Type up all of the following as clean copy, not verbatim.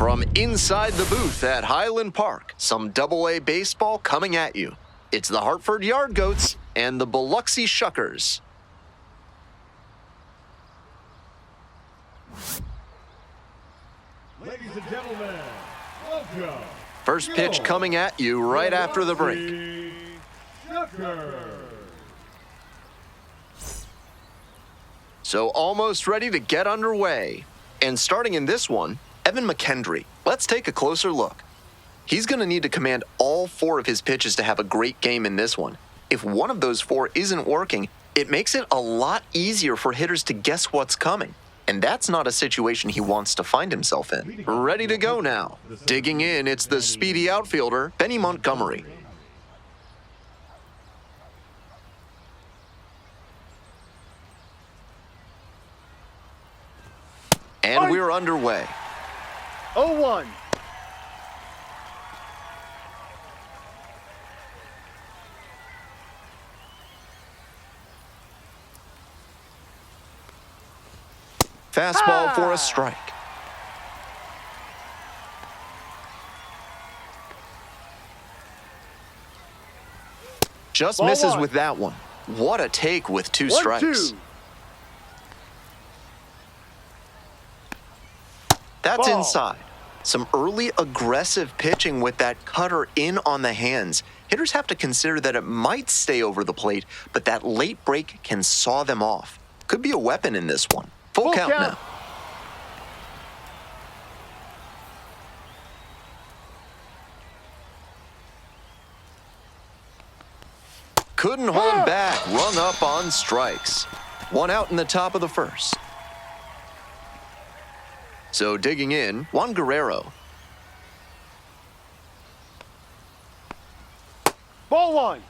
From inside the booth at Highland Park, some Double-A baseball coming at you. It's the Hartford Yard Goats and the Biloxi Shuckers. Ladies and gentlemen, welcome. First pitch coming at you right after the break. Shuckers. So almost ready to get underway. And starting in this one, Evan McKendry. Let's take a closer look. He's going to need to command all 4 of his pitches to have a great game in this one. If one of those 4 isn't working, it makes it a lot easier for hitters to guess what's coming. And that's not a situation he wants to find himself in. Ready to go now. Digging in, it's the speedy outfielder, Benny Montgomery. And we're underway. 0-1. Fastball for a strike. Just Ball misses 1. with that one. What a take with 2 strikes. 1-2. That's Ball. inside. Some early aggressive pitching with that cutter in on the hands. Hitters have to consider that it might stay over the plate, but that late break can saw them off. Could be a weapon in this one. Full count now. Couldn't hold back, rung up on strikes. 1 out in the top of the first. So digging in, Juan Guerrero. Ball 1.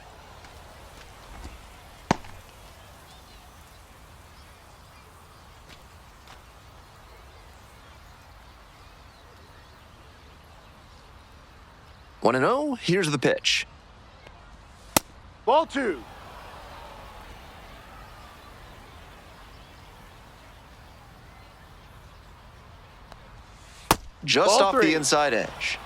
One and 0, here's the pitch. Ball 2. Just Ball off 3. the inside edge.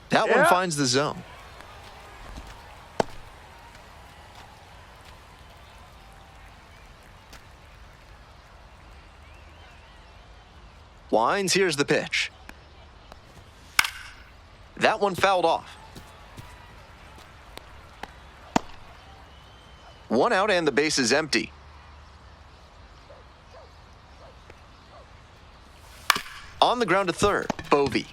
That one finds the zone. Winds, here's the pitch. That one fouled off. 1 out and the base is empty. On the ground to third, Bovee.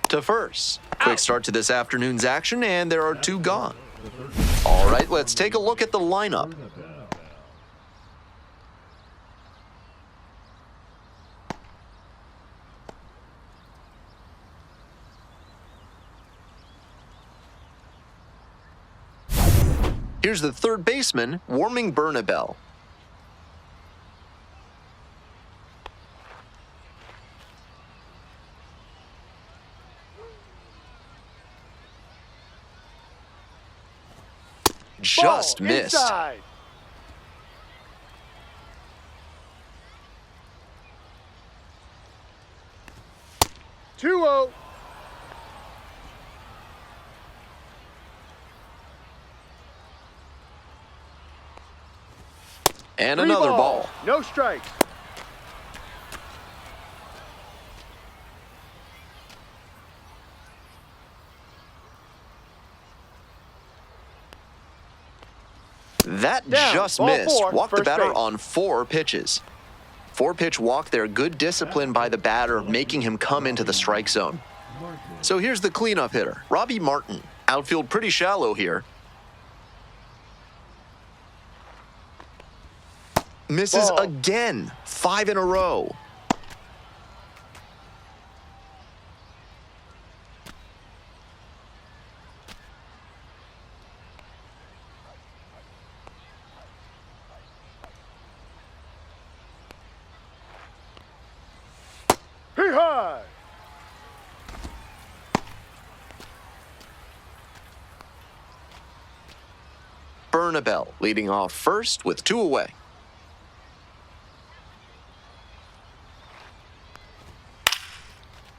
To first. Quick start to this afternoon's action, and there are 2 gone. All right, let's take a look at the lineup. Here's the third baseman, Warming Bernabel. Just Ball missed. Inside. Two-0. And 3 another balls. ball. No strikes. That Down. just Ball missed. 4, Walked the first batter base. on 4 pitches. 4-pitch walk there. Good discipline by the batter, making him come into the strike zone. So here's the cleanup hitter, Robbie Martin. Outfield pretty shallow here. Misses Ball. again. 5 in a row. Hahaa. Bernabel, leading off first with 2 away.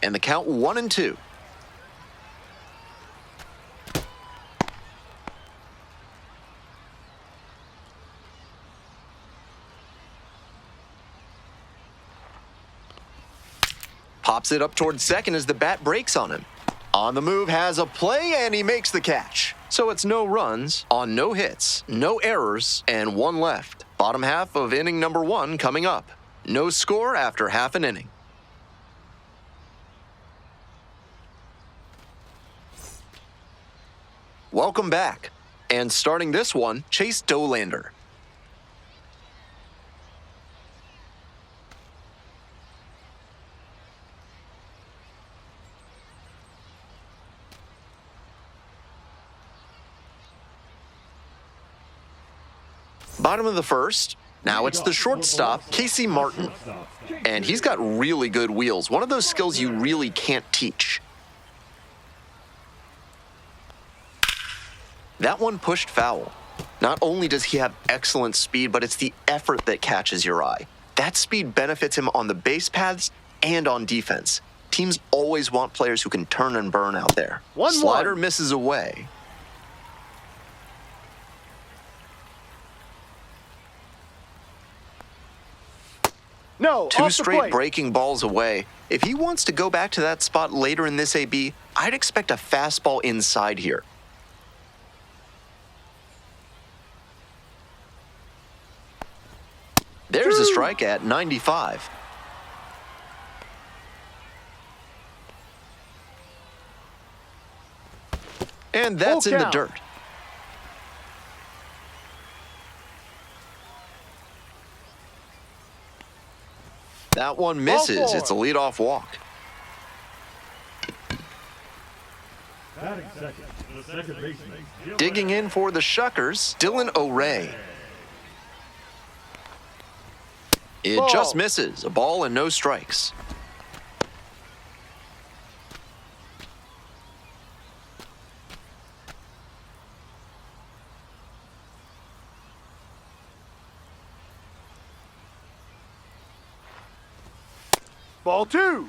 And the count 1-2. Pops it up towards second as the bat breaks on him. On the move, has a play, and he makes the catch. So it's no runs on no hits, no errors, and 1 left. Bottom half of inning number 1 coming up. No score after half an inning. Welcome back. And starting this one, Chase Dolander. Bottom of the first. Now it's the shortstop, Casey Martin. And he's got really good wheels. One of those skills you really can't teach. That one pushed foul. Not only does he have excellent speed, but it's the effort that catches your eye. That speed benefits him on the base paths and on defense. Teams always want players who can turn and burn out there. Slider misses away. No, 2 off the straight plate. breaking balls away. If he wants to go back to that spot later in this AB, I'd expect a fastball inside here. There's a strike at 95. And that's in the dirt. That one misses. It's a leadoff walk. Batting second, the second baseman. Digging in for the Shuckers, Dylan O'Ray. It just misses. A ball and no strikes. Ball 2.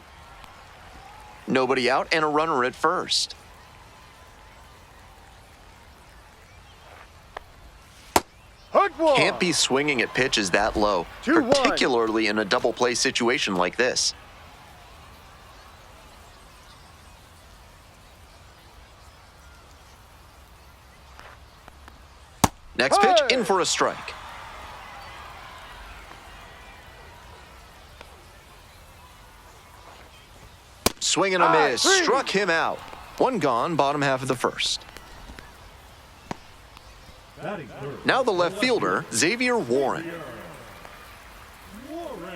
Nobody out and a runner at first. Hook one. Can't be swinging at pitches that low, 2-1. particularly in a double play situation like this. Next pitch, in for a strike. Swing and a miss, struck him out. 1 gone, bottom half of the first. Batting third. Now the left fielder, Xavier Warren. Warren.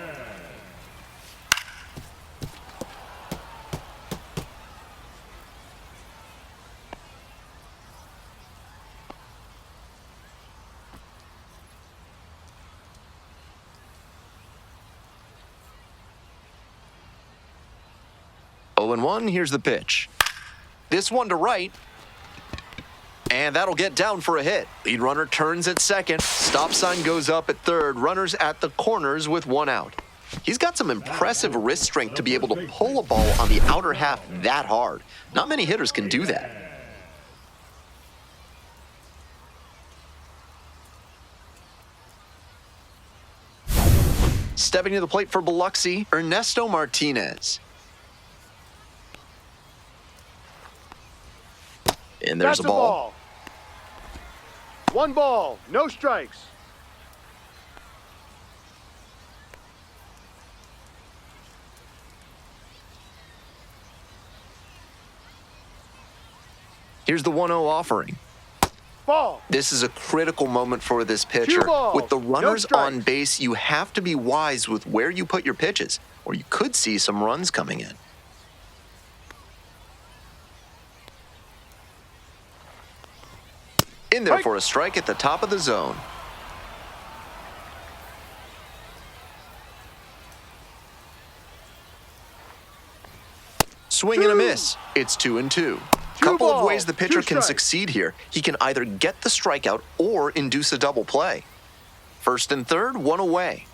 0-1, here's the pitch. This one to right. And that'll get down for a hit. Lead runner turns at second. Stop sign goes up at third. Runners at the corners with 1 out. He's got some impressive wrist strength to be able to pull a ball on the outer half that hard. Not many hitters can do that. Stepping to the plate for Biloxi, Ernesto Martinez. And there's That's a ball. 1 ball, no strikes. Here's the 1-0 offering. Ball. This is a critical moment for this pitcher. balls, With the runners no on strikes. base, you have to be wise with where you put your pitches, or you could see some runs coming in. In there for a strike at the top of the zone. Swing and a miss. It's 2-2. Couple of ways the pitcher can succeed here. He can either get the strikeout or induce a double play. First and third, one away.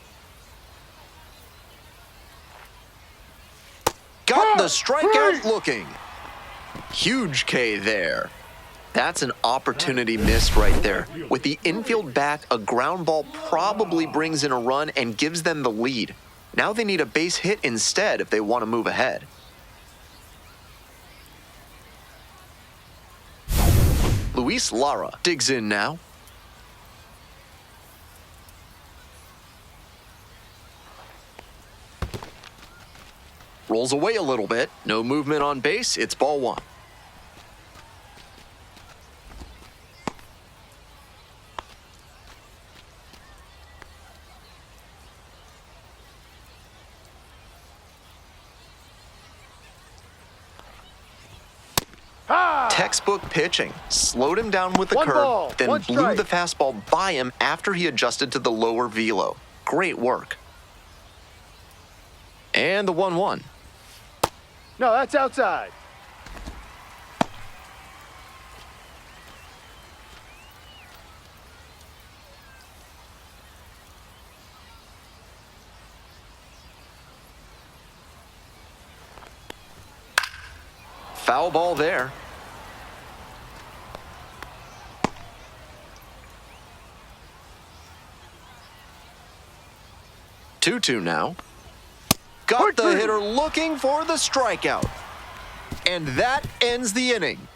Got the strikeout looking. Huge K there. That's an opportunity missed right there. With the infield back, a ground ball probably brings in a run and gives them the lead. Now they need a base hit instead if they want to move ahead. Luis Lara digs in now. Rolls away a little bit. No movement on base. It's ball one. Textbook pitching. Slowed him down with the curve, then blew the fastball by him after he adjusted to the lower velo. Great work. And the 1-1. No, that's outside. Foul ball there. Two now. Got the hitter looking for the strikeout. And that ends the inning.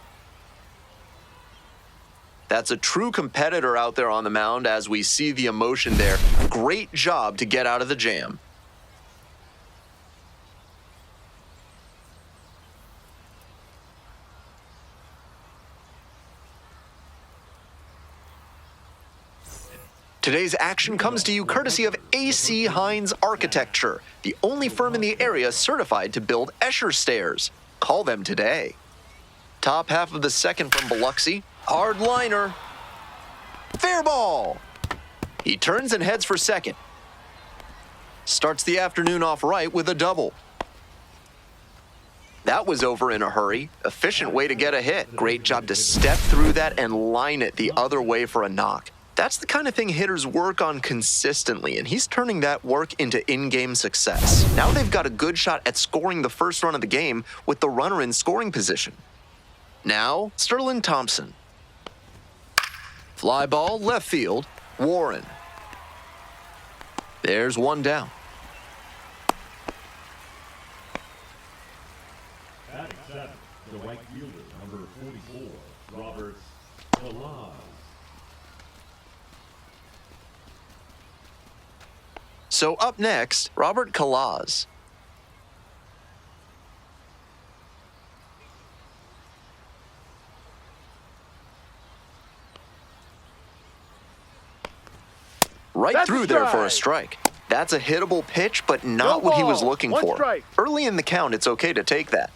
That's a true competitor out there on the mound as we see the emotion there. Great job to get out of the jam. Today's action comes to you courtesy of A.C. Hines Architecture, the only firm in the area certified to build Escher stairs. Call them today. Top half of the second from Biloxi. Hard liner. Fair ball. He turns and heads for second. Starts the afternoon off right with a double. That was over in a hurry. Efficient way to get a hit. Great job to step through that and line it the other way for a knock. That's the kind of thing hitters work on consistently, and he's turning that work into in-game success. Now they've got a good shot at scoring the first run of the game with the runner in scoring position. Now, Sterling Thompson. Fly ball, left field, Warren. There's one down. Batting seventh, the right fielder, number 44, Lolzz. So up next, Robert Lolzz. Right through there for a strike. That's a hittable pitch, but not what he was looking for. Early in the count, it's okay to take that.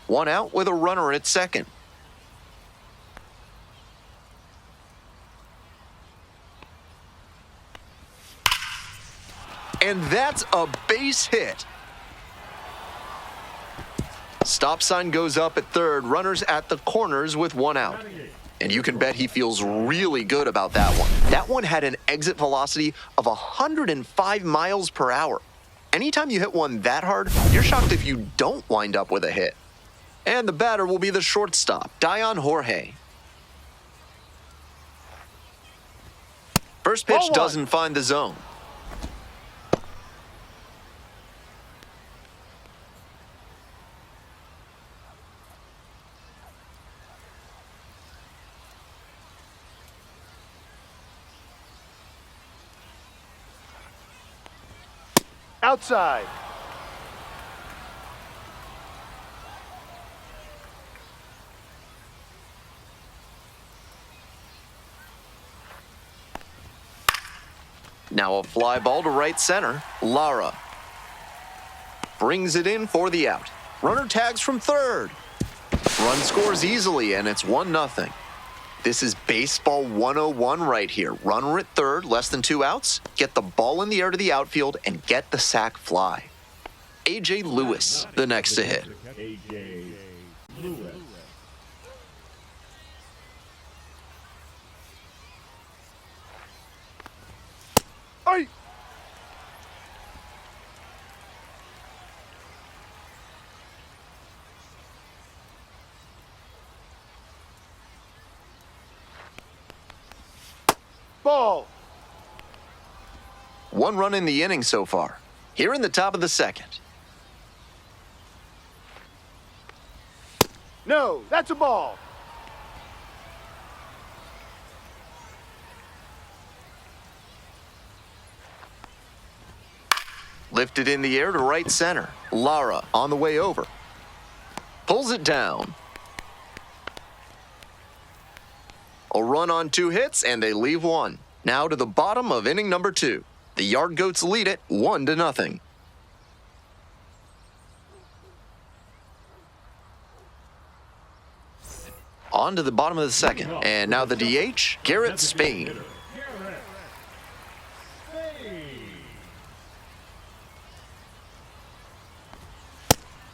One out with a runner at second. And that's a base hit. Stop sign goes up at third, runners at the corners with one out. And you can bet he feels really good about that one. That one had an exit velocity of 105 miles per hour. Anytime you hit one that hard, you're shocked if you don't wind up with a hit. And the batter will be the shortstop, Dion Jorge. First pitch doesn't find the zone. Outside. Now a fly ball to right center. Lara brings it in for the out. Runner tags from third. Run scores easily, and it's 1-0. This is baseball 101 right here. Runner at third, less than 2 outs. Get the ball in the air to the outfield and get the sac fly. A.J. Lewis, the next to hit. A.J. Lewis. Ay! Ball. One run in the inning so far. Here in the top of the second. No, that's a ball. Lifted in the air to right center. Lara on the way over. Pulls it down. A run on 2 hits, and they leave one. Now to the bottom of inning number 2. The Yard Goats lead it 1-0. On to the bottom of the second. And now the DH, Garrett Spain.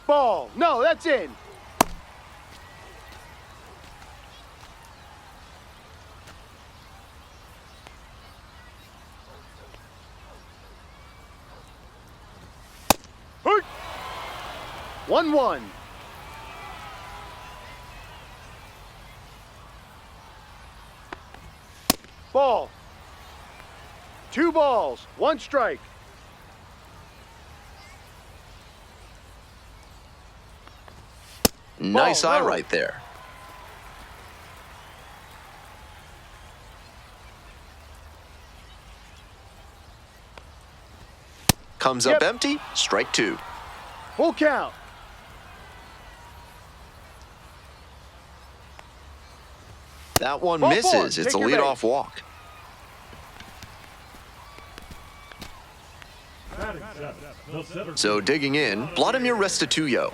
Ball. No, that's in. Hey! 1-1. Ball. 2 balls, 1 strike. Nice Ball, eye no. right there. Comes up Yep. empty, strike 2. Full count. That one Ball misses. four, It's take a your leadoff base. walk. Batting 7. The center So digging in, Vladimir Restituyo.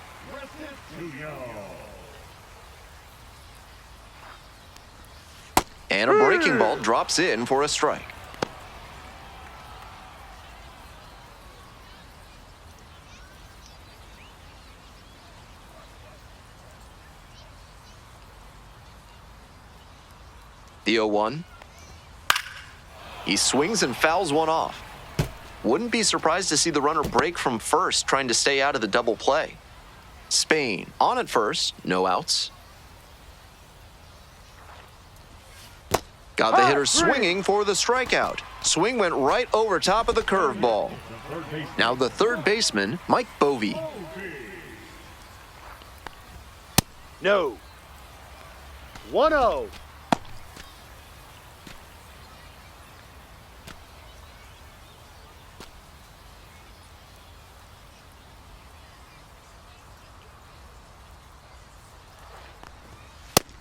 And a breaking ball drops in for a strike. The 0-1. He swings and fouls one off. Wouldn't be surprised to see the runner break from first, trying to stay out of the double play. Spain on at first, no outs. Got the hitter swinging for the strikeout. Swing went right over top of the curveball. Now the third baseman, Mike Bovey. No. 1-0.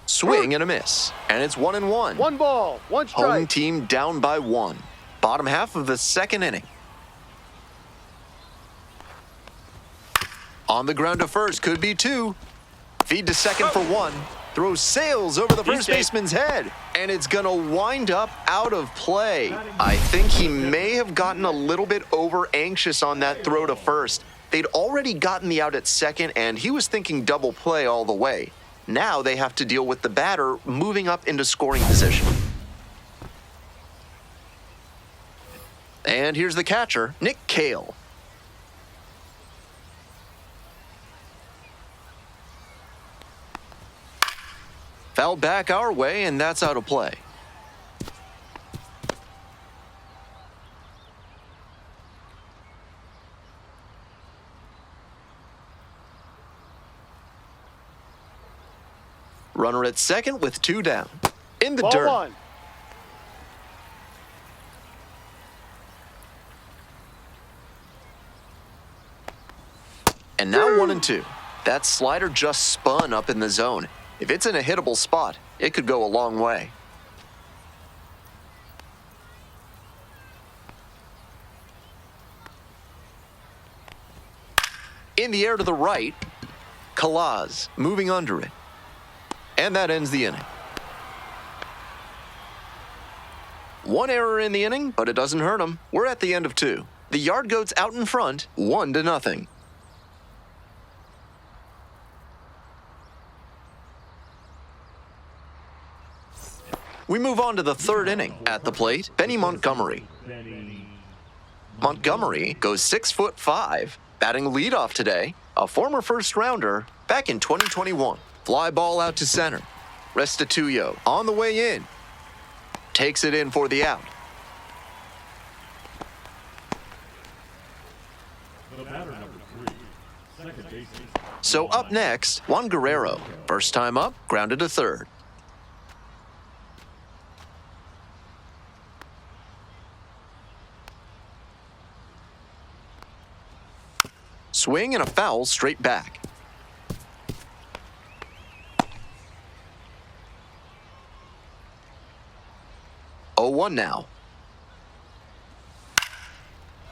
Swing and a miss. And it's 1-1. 1 ball, 1 Home strike. team down by 1. Bottom half of the second inning. On the ground to first, could be 2. Feed to second for 1. Throws sails over the first baseman's head. And it's going to wind up out of play. I think he may have gotten a little bit over anxious on that throw to first. They'd already gotten the out at second, and he was thinking double play all the way. Now they have to deal with the batter moving up into scoring position. And here's the catcher, Nick Cale. Fouled back our way, and that's out of play. Runner at second with 2 down. In the Ball dirt. 1. And now 1-2. That slider just spun up in the zone. If it's in a hittable spot, it could go a long way. In the air to the right, Lolzz moving under it. And that ends the inning. 1 error in the inning, but it doesn't hurt them. We're at the end of 2. The Yard Goats out in front, 1-0. We move on to the third inning. At the plate, Benny Montgomery. Benny. Montgomery goes 6'5", batting leadoff today, a former first-rounder back in 2021. Fly ball out to center. Restituyo on the way in. Takes it in for the out. The batter number 3. Second baseman. So up next, Juan Guerrero. First time up, grounded to third. Swing and a foul straight back. Oh, 0-1 now.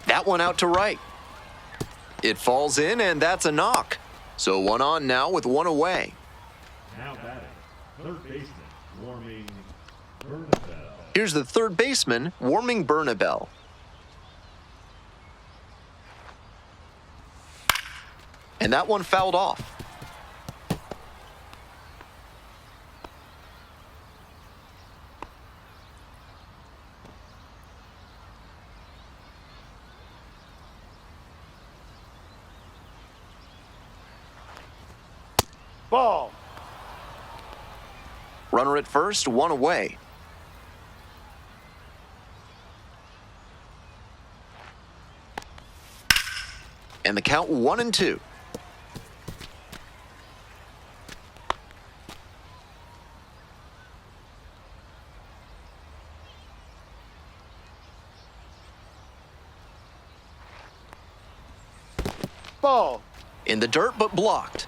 That one out to right. It falls in, and that's a knock. So 1 on now with 1 away. Now batting. Third baseman. Warming. Bernabell. Here's the third baseman warming Bernabell. And that one fouled off. Ball. Runner at first, 1 away. And the count 1-2. Ball. In the dirt, but blocked.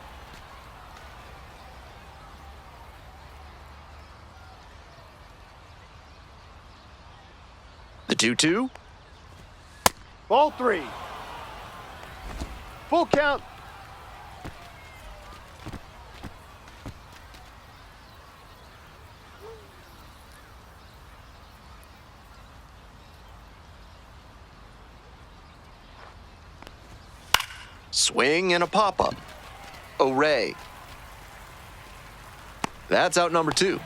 The 2-2. Ball 3. Full count. Swing and a pop-up. O'Ray. That's out number 2.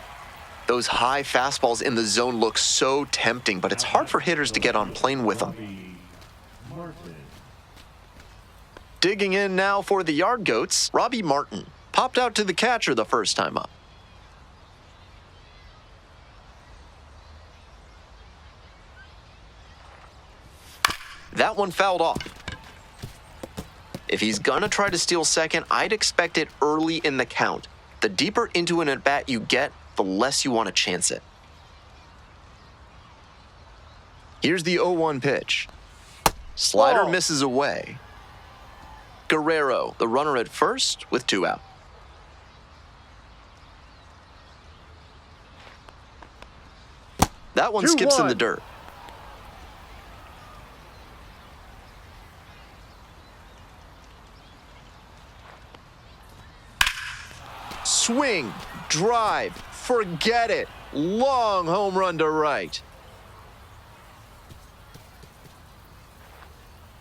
Those high fastballs in the zone look so tempting, but it's hard for hitters to get on plane with them. Martin. Digging in now for the Yard Goats, Robbie Martin. Popped out to the catcher the first time up. That one fouled off. If he's gonna try to steal second, I'd expect it early in the count. The deeper into an at-bat you get, the less you want to chance it. Here's the 0-1 pitch. Slider Ball. misses away. Guerrero, the runner at first, with 2 out. That one skips in the 2-1. dirt. Swing, drive, forget it. Long home run to right.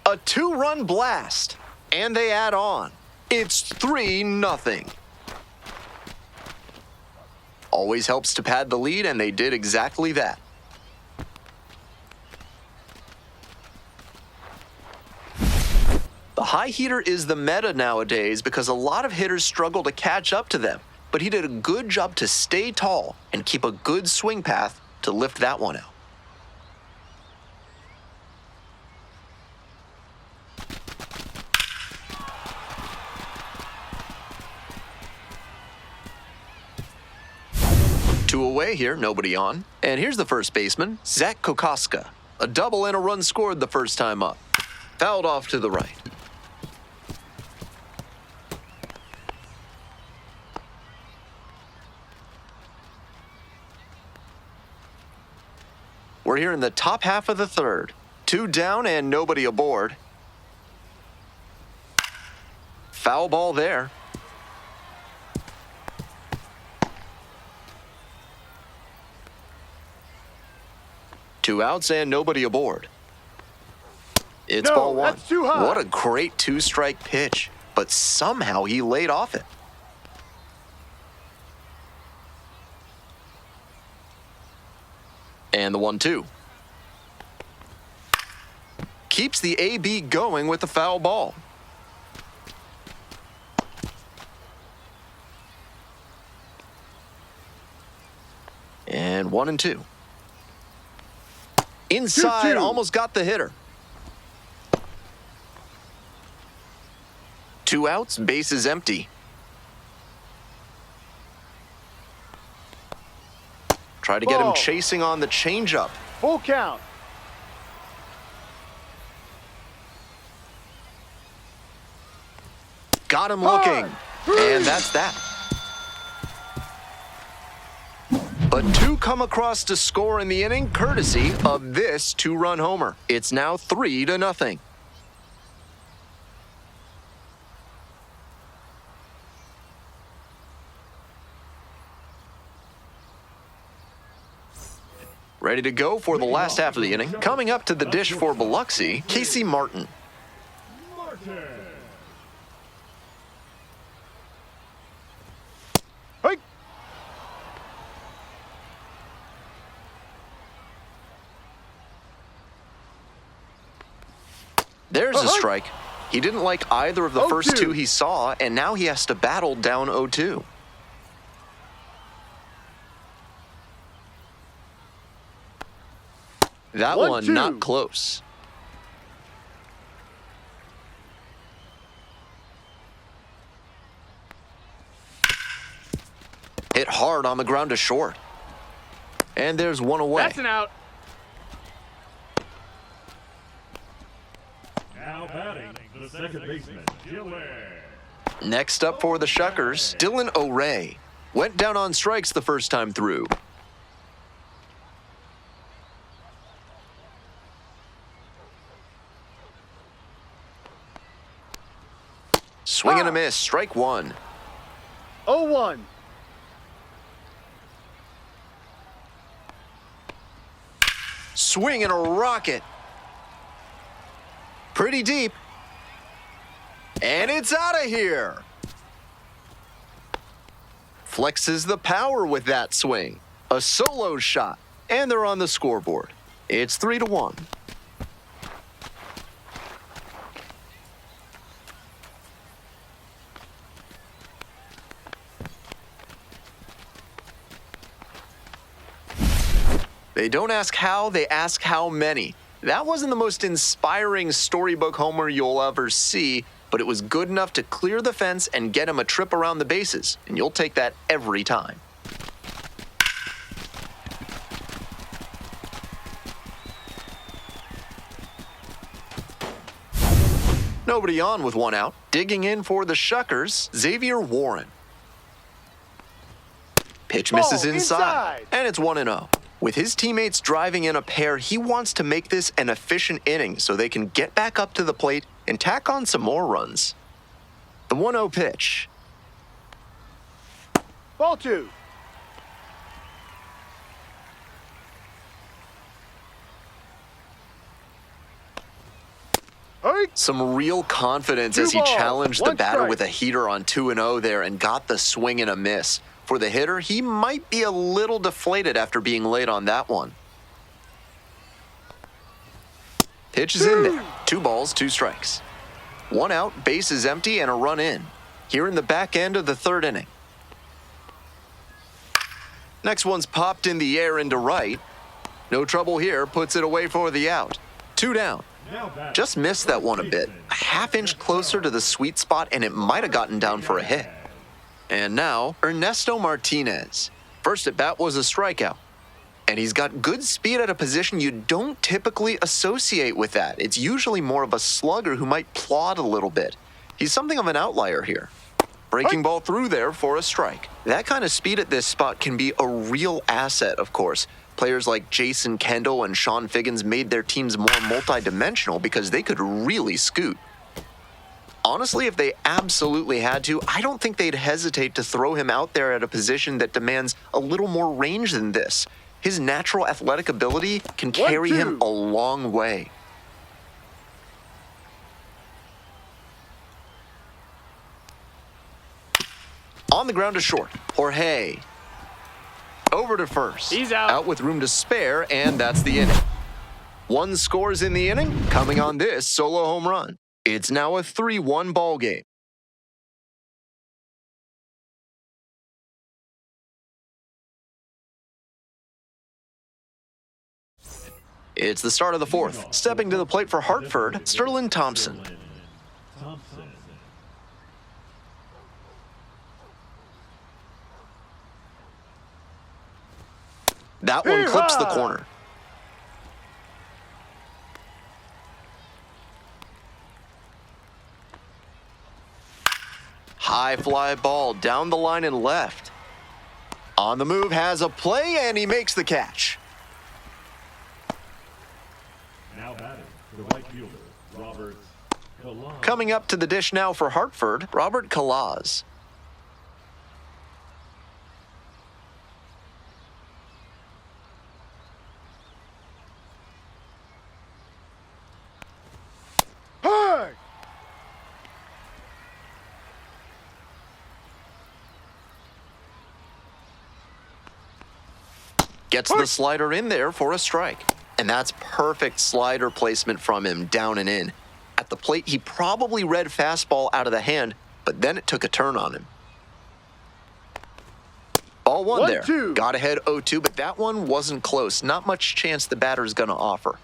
A 2-run blast, and they add on. It's 3-0. Always helps to pad the lead, and they did exactly that. The high heater is the meta nowadays because a lot of hitters struggle to catch up to them, but he did a good job to stay tall and keep a good swing path to lift that one out. Two away here, nobody on. And here's the first baseman, Zach Kokoska. A double and a run scored the first time up. Fouled off to the right. We're here in the top half of the third. 2 down and nobody aboard. Foul ball there. Two outs and nobody aboard. It's No, ball 1. that's too high. What a great 2-strike pitch, but somehow he laid off it. And the 1-2. Keeps the AB going with the foul ball. And 1-2. Inside, 2-2. almost got the hitter. 2 outs, base is empty. Try to get him Ball. chasing on the changeup. Full count. Got him looking. And that's that. But 2 come across to score in the inning, courtesy of this 2-run homer. It's now 3-0. Ready to go for the last half of the inning. Coming up to the dish for Biloxi, Casey Martin. Martin. Hey. There's a strike. He didn't like either of the first 0-2. 2 he saw, and now he has to battle down 0-2. That 1-2. one not close. Hit hard on the ground to short. And there's 1 away. That's an out. Now batting, the second baseman, Gillen. Next up for the Shuckers, Dylan O'Ray. Went down on strikes the first time through. Swing and a miss, strike 1. 0-1. Swing and a rocket. Pretty deep. And it's out of here. Flexes the power with that swing. A solo shot. And they're on the scoreboard. It's 3-1. They don't ask how, they ask how many. That wasn't the most inspiring storybook homer you'll ever see, but it was good enough to clear the fence and get him a trip around the bases, and you'll take that every time. Nobody on with 1 out. Digging in for the Shuckers, Xavier Warren. Pitch misses Ball inside, inside. and it's 1-0. With his teammates driving in a pair, he wants to make this an efficient inning so they can get back up to the plate and tack on some more runs. The 1-0 pitch. Ball 2. Hey. Some real confidence 2 as he balls, challenged the 1 batter strike. with a heater on 2-0 there and got the swing and a miss. For the hitter, he might be a little deflated after being late on that one. Pitch is in there. 2 balls, 2 strikes. 1 out, base is empty, and a run in. Here in the back end of the 3rd inning. Next one's popped in the air into right. No trouble here, puts it away for the out. 2 down. Now batting, Just missed that one a bit. A half-inch closer to the sweet spot, and it might have gotten down for a hit. And now, Ernesto Martinez. First at bat was a strikeout. And he's got good speed at a position you don't typically associate with that. It's usually more of a slugger who might plod a little bit. He's something of an outlier here. Breaking ball through there for a strike. That kind of speed at this spot can be a real asset, of course. Players like Jason Kendall and Sean Figgins made their teams more multidimensional because they could really scoot. Honestly, if they absolutely had to, I don't think they'd hesitate to throw him out there at a position that demands a little more range than this. His natural athletic ability can carry him a long way. On the ground to short, Jorge. Over to first. He's out. Out with room to spare, and that's the inning. One scores in the inning, coming on this solo home run. It's now a 3-1 ball game. It's the start of the fourth. Stepping to the plate for Hartford, Sterling Thompson. That one clips the corner. High fly ball down the line and left. On the move, has a play, and he makes the catch. Now batting, the right fielder, Robert Lolzz. Coming up to the dish now for Hartford, Robert Lolzz. Hey! Gets the slider in there for a strike. And that's perfect slider placement from him, down and in. At the plate, he probably read fastball out of the hand, but then it took a turn on him. Ball one there. 1-2. Got ahead 0-2, but that one wasn't close. Not much chance the batter's going to offer.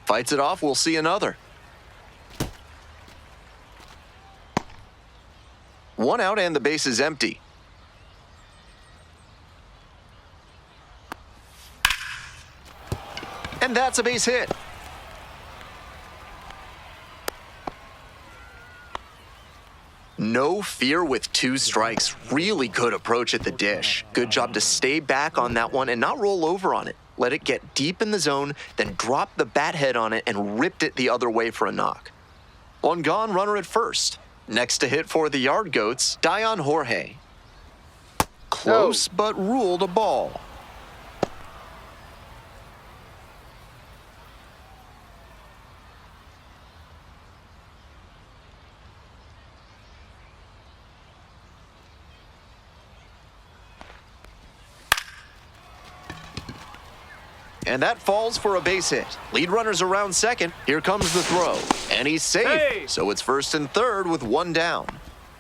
Fights it off, we'll see another. One out and the base is empty. And that's a base hit. No fear with 2 strikes. Really good approach at the dish. Good job to stay back on that one and not roll over on it. Let it get deep in the zone, then drop the bat head on it and ripped it the other way for a knock. One gone, runner at first. Next to hit for the Yard Goats, Dion Jorge. Close, but ruled a ball. And that falls for a base hit. Lead runner's around second. Here comes the throw. And he's safe. Hey! So it's first and third with one down.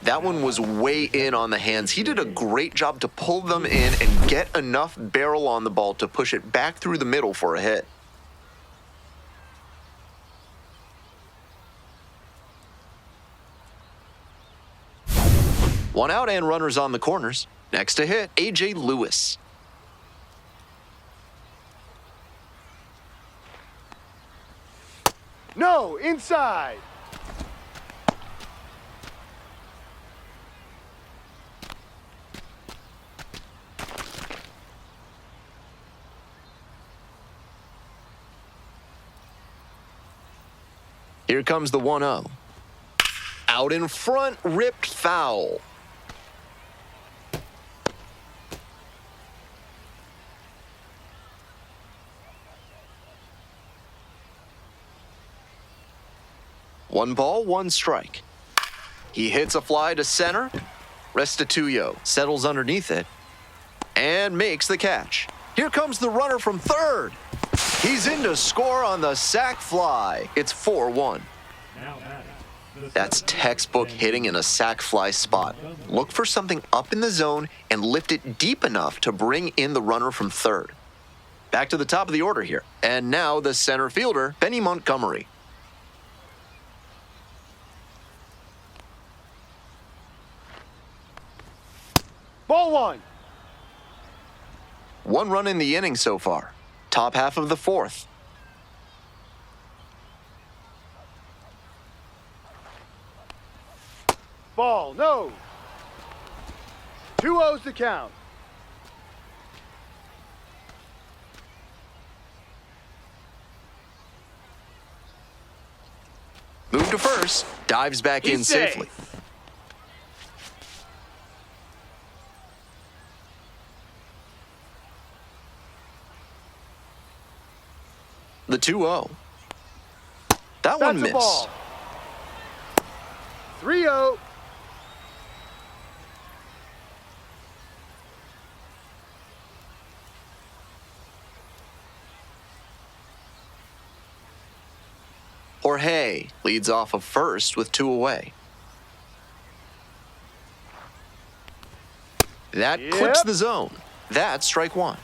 That one was way in on the hands. He did a great job to pull them in and get enough barrel on the ball to push it back through the middle for a hit. One out and runners on the corners. Next to hit, A.J. Lewis. No, inside. Here comes the 1-0. Out in front, ripped foul. One ball, one strike. He hits a fly to center. Restituyo settles underneath it and makes the catch. Here comes the runner from third. He's in to score on the sac fly. It's 4-1. Now batting, That's textbook hitting in a sac fly spot. Look for something up in the zone and lift it deep enough to bring in the runner from third. Back to the top of the order here. And now the center fielder, Benny Montgomery. Ball one. One run in the inning so far. Top half of the fourth. Ball, no. 2-0's the count. Move to first. Dives back in He's safe. safely. The 2-0. That one That's a missed. ball. 3-0. Jorge leads off of first with 2 away. That Yep. clips the zone. That's strike 1.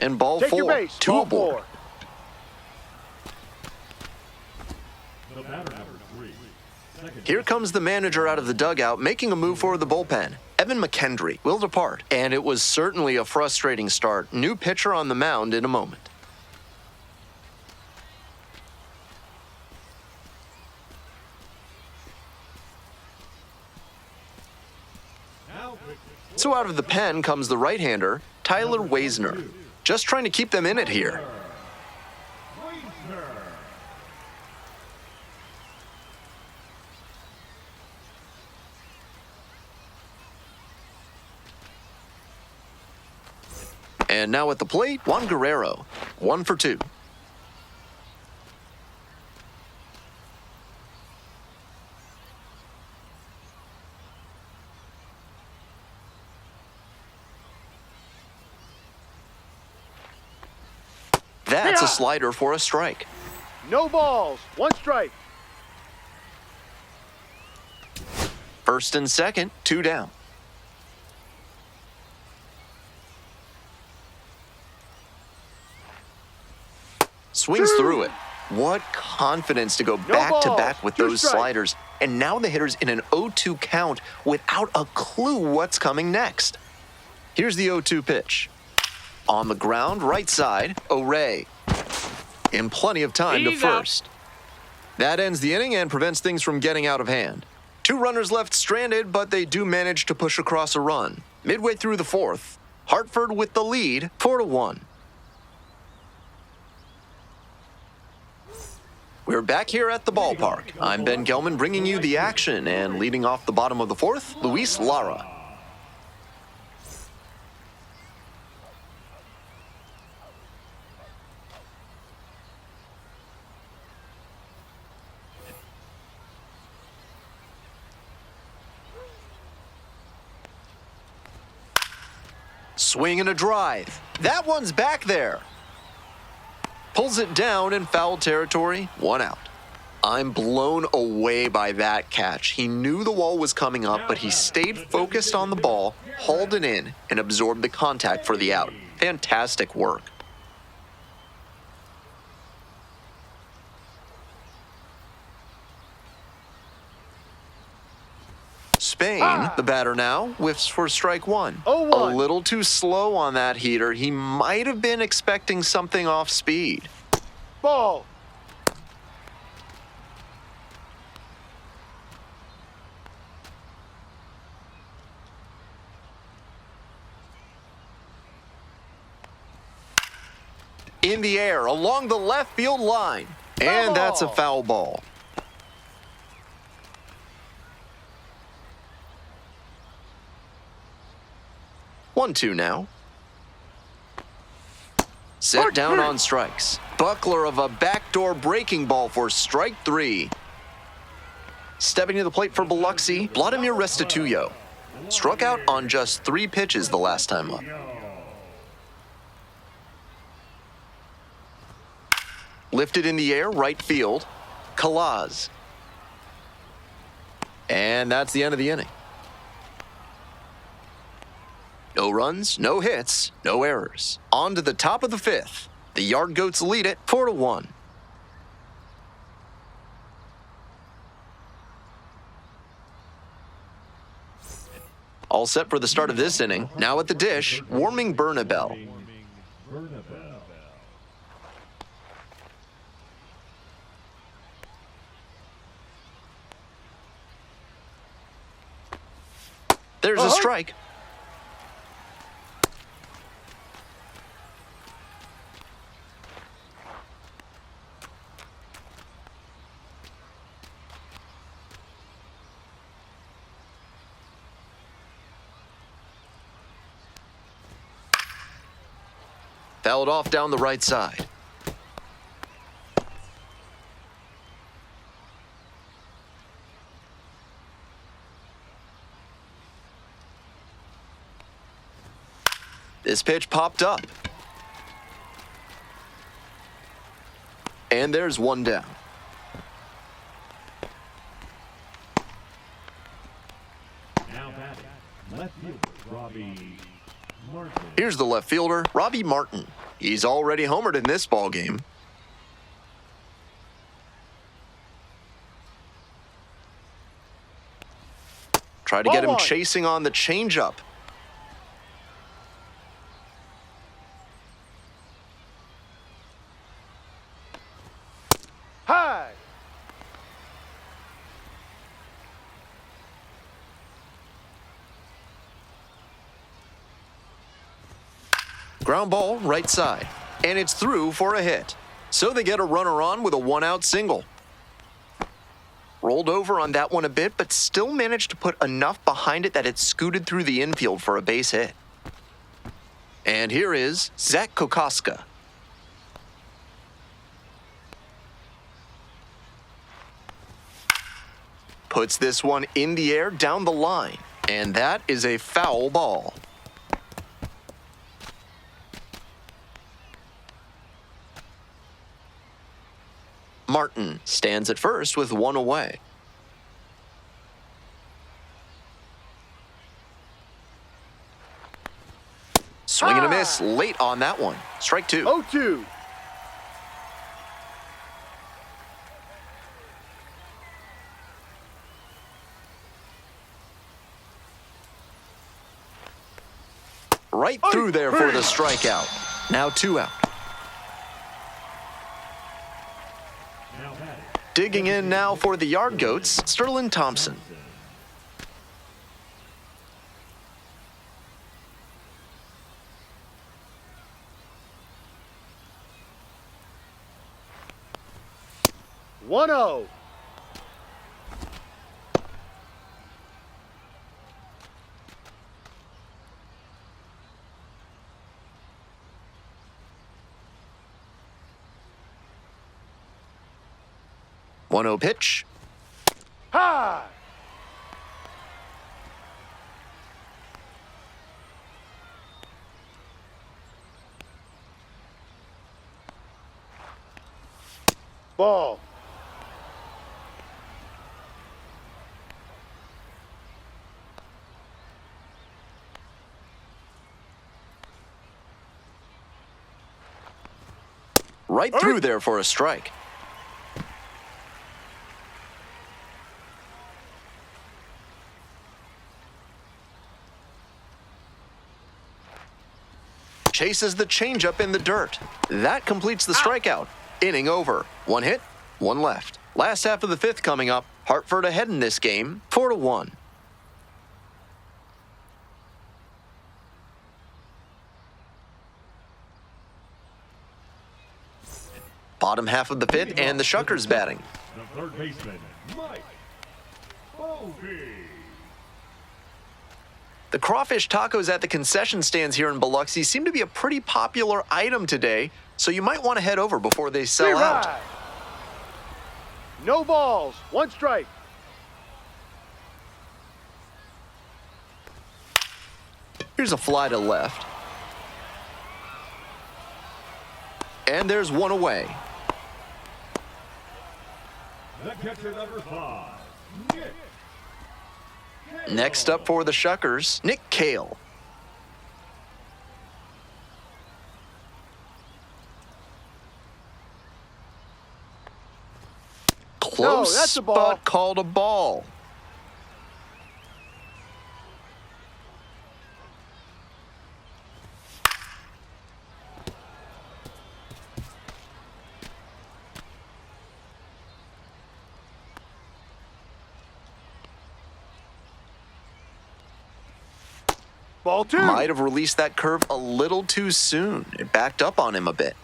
And ball Take 4, your base. 2 Ball aboard. 4. The batter number 3. Second. Here comes the manager out of the dugout, making a move for the bullpen. Evan McKendry will depart, and it was certainly a frustrating start. New pitcher on the mound in a moment. Now, So out of the pen comes the right-hander, Tyler Weisner. Just trying to keep them in it here. Waisner. And now at the plate, Juan Guerrero. 1 for 2. That's a slider for a strike. No balls. 1 strike. First and second, 2 down. Swings through it. What confidence to go back to back with 2 those strikes. sliders. And now the hitter's in an 0-2 count without a clue what's coming next. Here's the 0-2 pitch. On the ground, right side, O'Ray. In plenty of time to He's out. first. That ends the inning and prevents things from getting out of hand. 2 runners left stranded, but they do manage to push across a run. Midway through the 4th, Hartford with the lead, 4-1. We're back here at the ballpark. I'm Ben Gelman bringing you the action, and leading off the bottom of the 4th, Luis Lara. Swing and a drive. That one's back there. Pulls it down in foul territory, 1 out. I'm blown away by that catch. He knew the wall was coming up, but he stayed focused on the ball, hauled it in, and absorbed the contact for the out. Fantastic work. Spain, the batter now, whiffs for strike 1. 0-1. A little too slow on that heater. He might have been expecting something off speed. Ball. In the air, along the left field line. And that's a foul ball. One, 2 now. Set down on strikes. Buckler of a backdoor breaking ball for strike 3. Stepping to the plate for Biloxi, Vladimir Restituyo. Struck out on just 3 pitches the last time up. Lifted in the air, right field, Kalaz. And that's the end of the inning. No runs, no hits, no errors. On to the top of the 5th. The Yard Goats lead it 4-1. All set for the start of this inning. Now at the dish, warming Bernabel. There's a strike. Fouled off down the right side. This pitch popped up. And there's one down. Now batting, left fielder Robbie Martin. Here's the left fielder, Robbie Martin. He's already homered in this ball game. Try to get him chasing on the changeup. High. Ground ball, right side. And it's through for a hit. So they get a runner on with a one-out single. Rolled over on that one a bit, but still managed to put enough behind it that it scooted through the infield for a base hit. And here is Zach Kokoska. Puts this one in the air down the line. And that is a foul ball. Martin stands at first with one away. Swing and a miss late on that one. Strike two. 0-2. Right through there for the strikeout. Now two out. Now batting, Digging in now for the Yard Goats, Sterling Thompson. One 0. One 0 pitch. High. Ball. Right through there for a strike. Chases the changeup in the dirt. That completes the strikeout. Inning over. One hit, one left. Last half of the fifth coming up. Hartford ahead in this game, 4-1. Bottom half of the fifth, and the Shuckers batting. the third baseman, Mike Bovee. The crawfish tacos at the concession stands here in Biloxi seem to be a pretty popular item today, so you might want to head over before they sell out. Right. No balls. One strike. Here's a fly to left. And there's one away. The catcher number 5, Nick. Next up for the Shuckers, Nick Cale. Close, that's a ball. but called a ball. Ball 2. Might have released that curve a little too soon. It backed up on him a bit.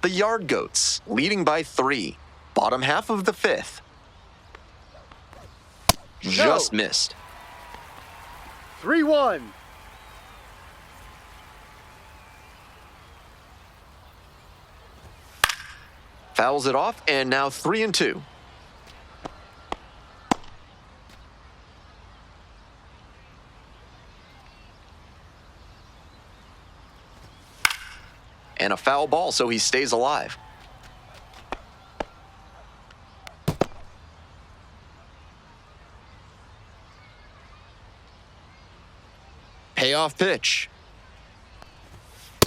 The Yard Goats, leading by 3. Bottom half of the fifth. Just missed. 3-1. Fouls it off, and now 3-2. And a foul ball, so he stays alive. Payoff pitch.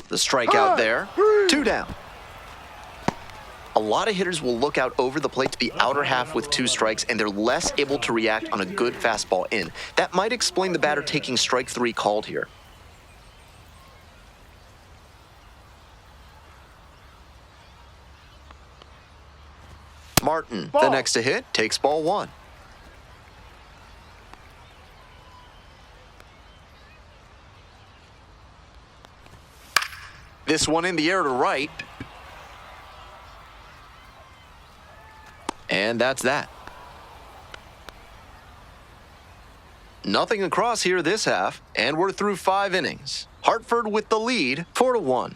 The strikeout there. 2 down. A lot of hitters will look out over the plate to the outer half with 2 strikes, and they're less able to react on a good fastball in. That might explain the batter taking strike 3 called here. Martin, the next to hit, takes ball 1. This one in the air to right. And that's that. Nothing across here this half, and we're through 5 innings. Hartford with the lead, 4-1.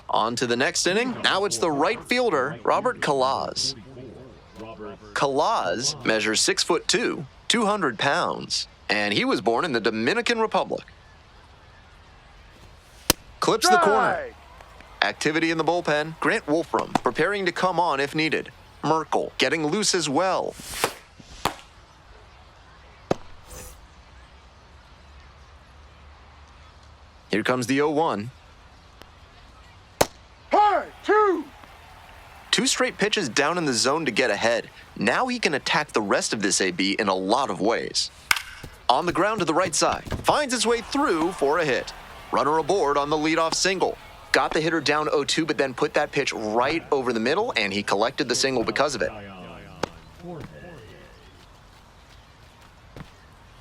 On to the next inning. Now it's the right fielder, Robert Lolzz. Lolzz measures 6'2", 200 pounds, and he was born in the Dominican Republic. Clips the corner. Activity in the bullpen. Grant Wolfram preparing to come on if needed. Merkel getting loose as well. Here comes the 0-1. 2 straight pitches down in the zone to get ahead. Now he can attack the rest of this AB in a lot of ways. On the ground to the right side. Finds its way through for a hit. Runner aboard on the leadoff single. Got the hitter down 0-2, but then put that pitch right over the middle, and he collected the single because of it.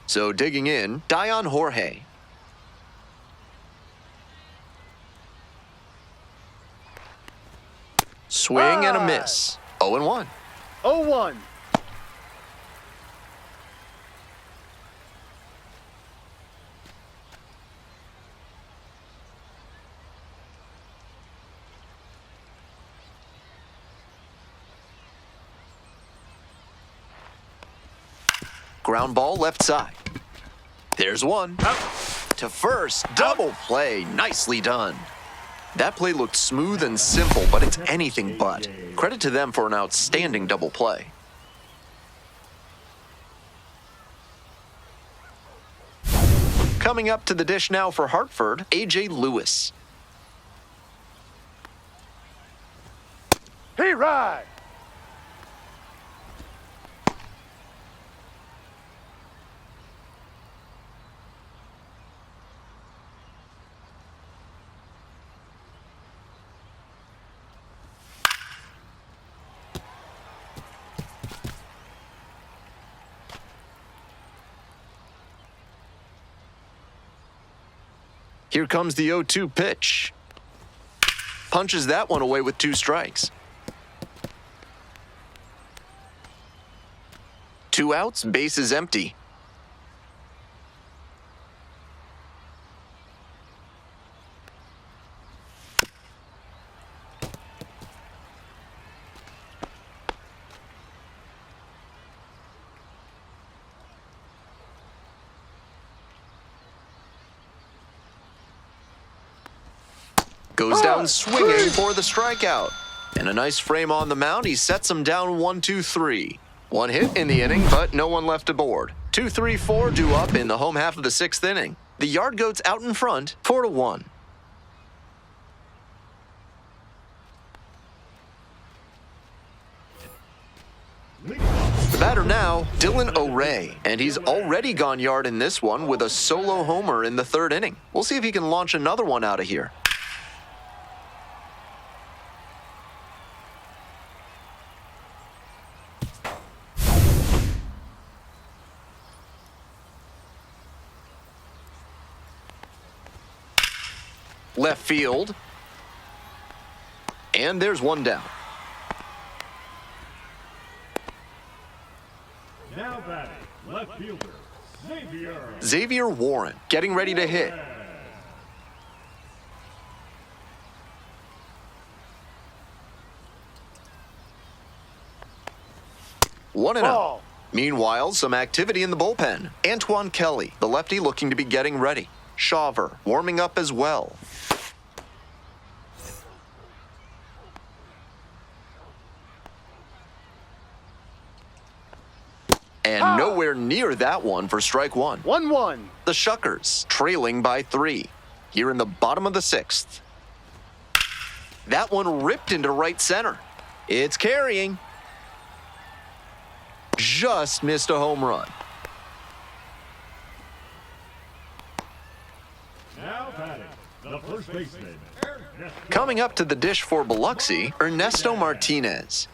So digging in, Dion Jorge. Swing and a miss. 0-1. 0-1. Ground ball left side. There's one. To first. Double play. Nicely done. That play looked smooth and simple, but it's anything but. Credit to them for an outstanding double play. Coming up to the dish now for Hartford, A.J. Lewis. He ride. Here comes the 0-2 pitch. Punches that one away with 2 strikes. 2 outs, base is empty. Goes down swinging for the strikeout. And a nice frame on the mound. He sets him down 1-2-3. 1 hit in the inning, but no one left aboard. 2-3-4 due up in the home half of the 6th inning. The Yard Goats out in front, 4-1. The batter now, Dylan O'Ray, and he's already gone yard in this one with a solo homer in the 3rd inning. We'll see if he can launch another one out of here. Left field. And there's one down. Now batting, left fielder, Xavier Warren getting ready to hit. One and out. Ball. Meanwhile, some activity in the bullpen. Antoine Kelly, the lefty, looking to be getting ready. Shawver warming up as well. And nowhere near that one for strike one. 1-1. The Shuckers trailing by 3 here in the bottom of the 6th. That one ripped into right center. It's carrying. Just missed a home run. Now batting, the first baseman. Coming up to the dish for Biloxi, Ernesto Martinez.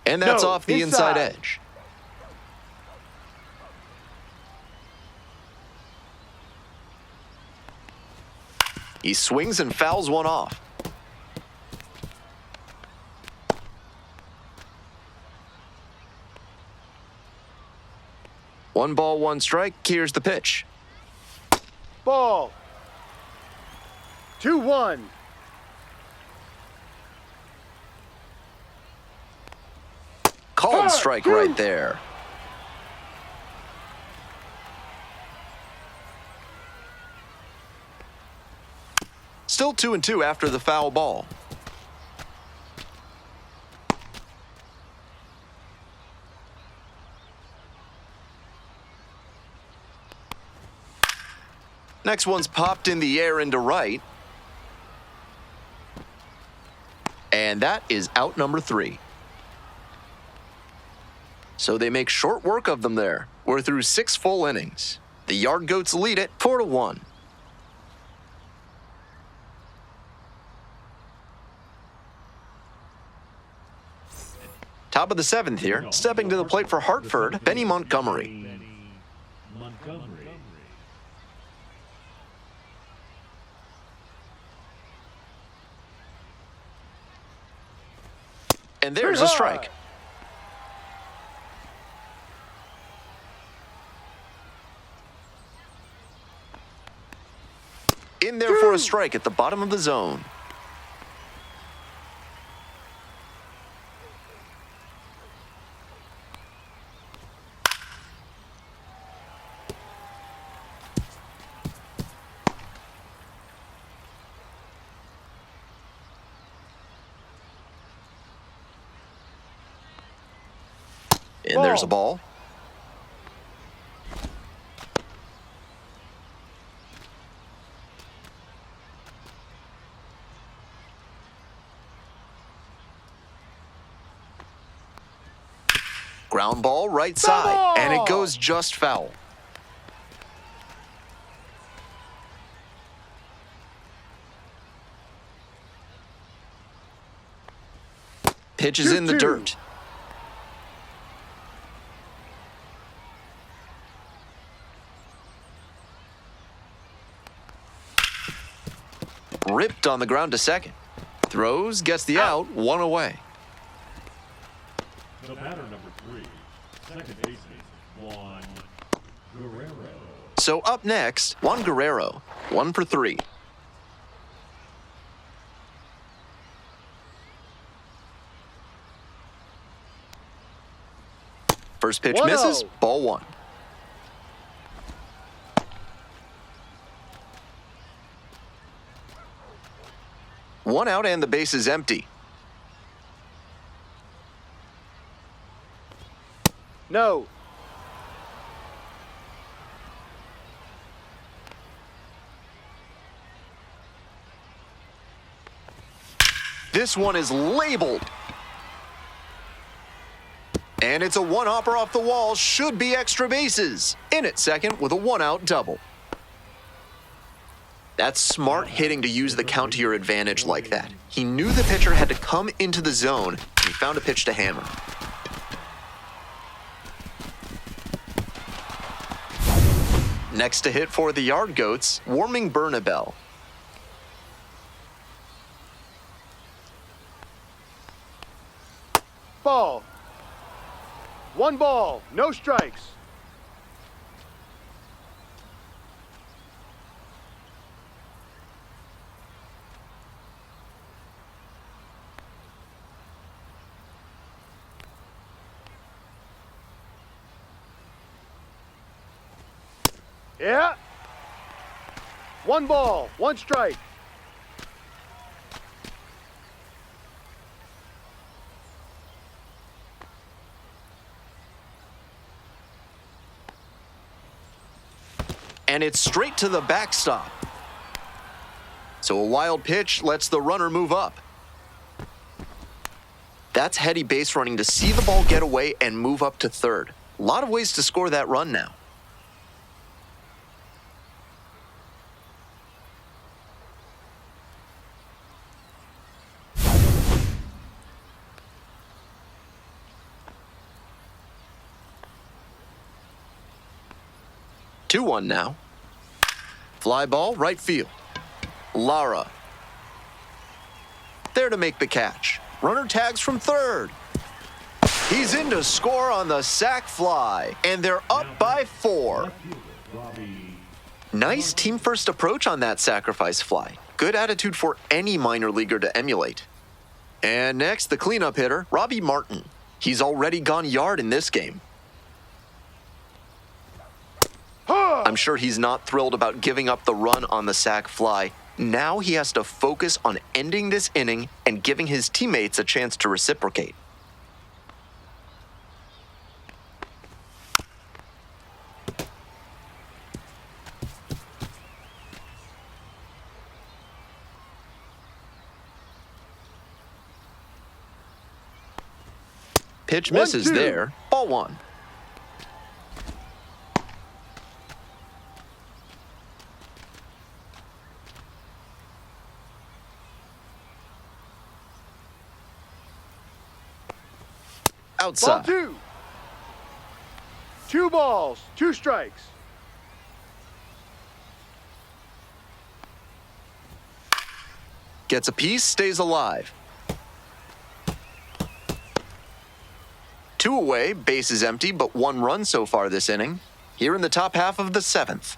And that's No, off the inside inside. edge. He swings and fouls one off. One ball, one strike. Here's the pitch. Ball. 2-1. Called strike right there. Still 2-2 after the foul ball. Next one's popped in the air into right. And that is out number 3. So they make short work of them there. We're through 6 full innings. The Yard Goats lead it 4-1. Top of the 7th here. Stepping to the plate for Hartford, Benny Montgomery. And there's a strike. In there for a strike at the bottom of the zone. And there's a ball. Ground ball right side, and it goes just foul. Pitch is in the dirt. Ripped on the ground to second. Throws, gets the out, one away. The batter number 3, second baseman, Juan Guerrero. So up next, Juan Guerrero, 1 for 3. First pitch 1-0. misses, ball 1. One out and the base is empty. No. This one is labeled. And it's a one-hopper off the wall, should be extra bases. In at second with a one-out double. That's smart hitting to use the count to your advantage like that. He knew the pitcher had to come into the zone, and he found a pitch to hammer. Next to hit for the Yard Goats, Warming Bernabel. ball. 1 ball, no strikes. Yeah. 1 ball, 1 strike. And it's straight to the backstop. So a wild pitch lets the runner move up. That's heady base running to see the ball get away and move up to third. A lot of ways to score that run now. Two one now. Fly ball, right field. Lara. There to make the catch. Runner tags from third. He's in to score on the sac fly, and they're up by 4. Nice team-first approach on that sacrifice fly. Good attitude for any minor leaguer to emulate. And next, the cleanup hitter, Robbie Martin. He's already gone yard in this game. I'm sure he's not thrilled about giving up the run on the sac fly. Now he has to focus on ending this inning and giving his teammates a chance to reciprocate. Pitch misses there. Ball 1. Outside. Ball 2. 2 balls, 2 strikes. Gets a piece, stays alive. 2 away, base is empty, but 1 run so far this inning. Here in the top half of the 7th.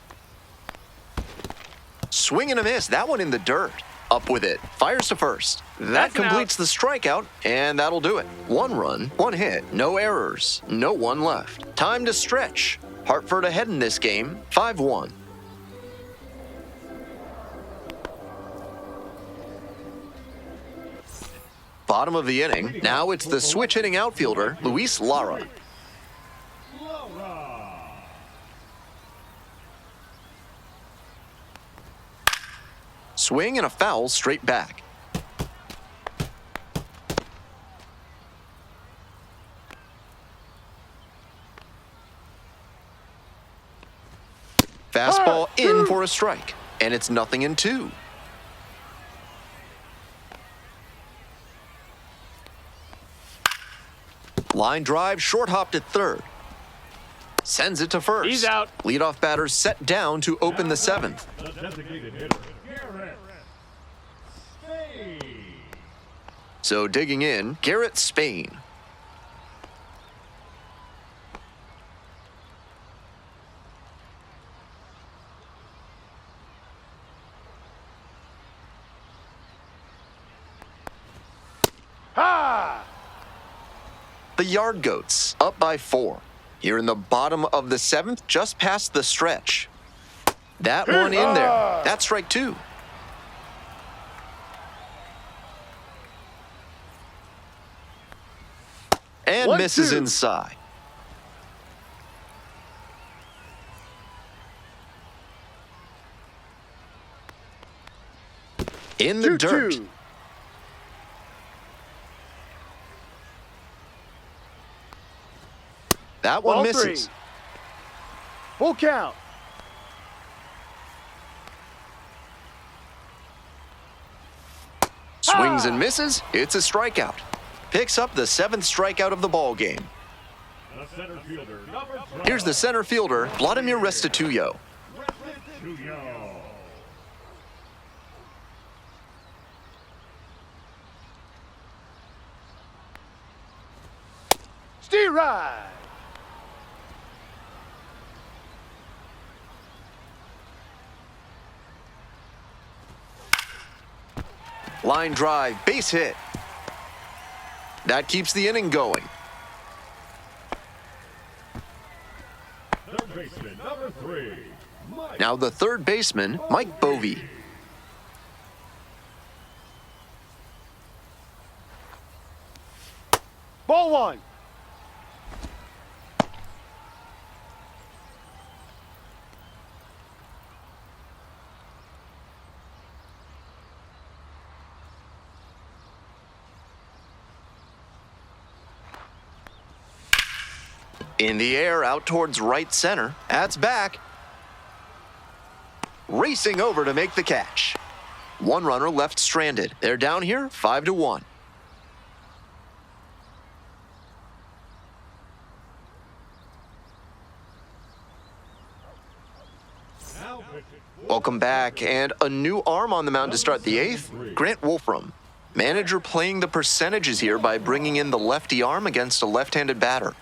Swing and a miss, that one in the dirt. Up with it, fires to first. That completes the strikeout, and that'll do it. 1 run, 1 hit, no errors, no one left. Time to stretch. Hartford ahead in this game, 5-1. Bottom of the inning, now it's the switch-hitting outfielder, Luis Lara. Swing and a foul straight back. Fastball in for a strike, and it's 0-2. Line drive, short hopped at third. Sends it to first. He's out. Leadoff batter set down to open the 7th. The designated hitter, Garrett Spain. So digging in, Garrett Spain. Ha! The Yard Goats, up by 4. Here in the bottom of the 7th, just past the stretch. That one in there. That's strike 2. And misses inside. In the dirt. 2-2. That one Ball misses. 3. Full count. Swings and misses. It's a strikeout. Picks up the 7th strikeout of the ball game. The center fielder, number 12. Here's the center fielder, Vladimir Restituyo. Restituyo. Steer right. Line drive, base hit. That keeps the inning going. Third baseman, number 3, Mike. Now the third baseman, Mike Bovee. Ball 1. In the air, out towards right center. That's back. Racing over to make the catch. One runner left stranded. They're down here 5-1. Now pitching. Welcome back, and a new arm on the mound to start the 8th, Grant Wolfram. Manager playing the percentages here by bringing in the lefty arm against a left-handed batter.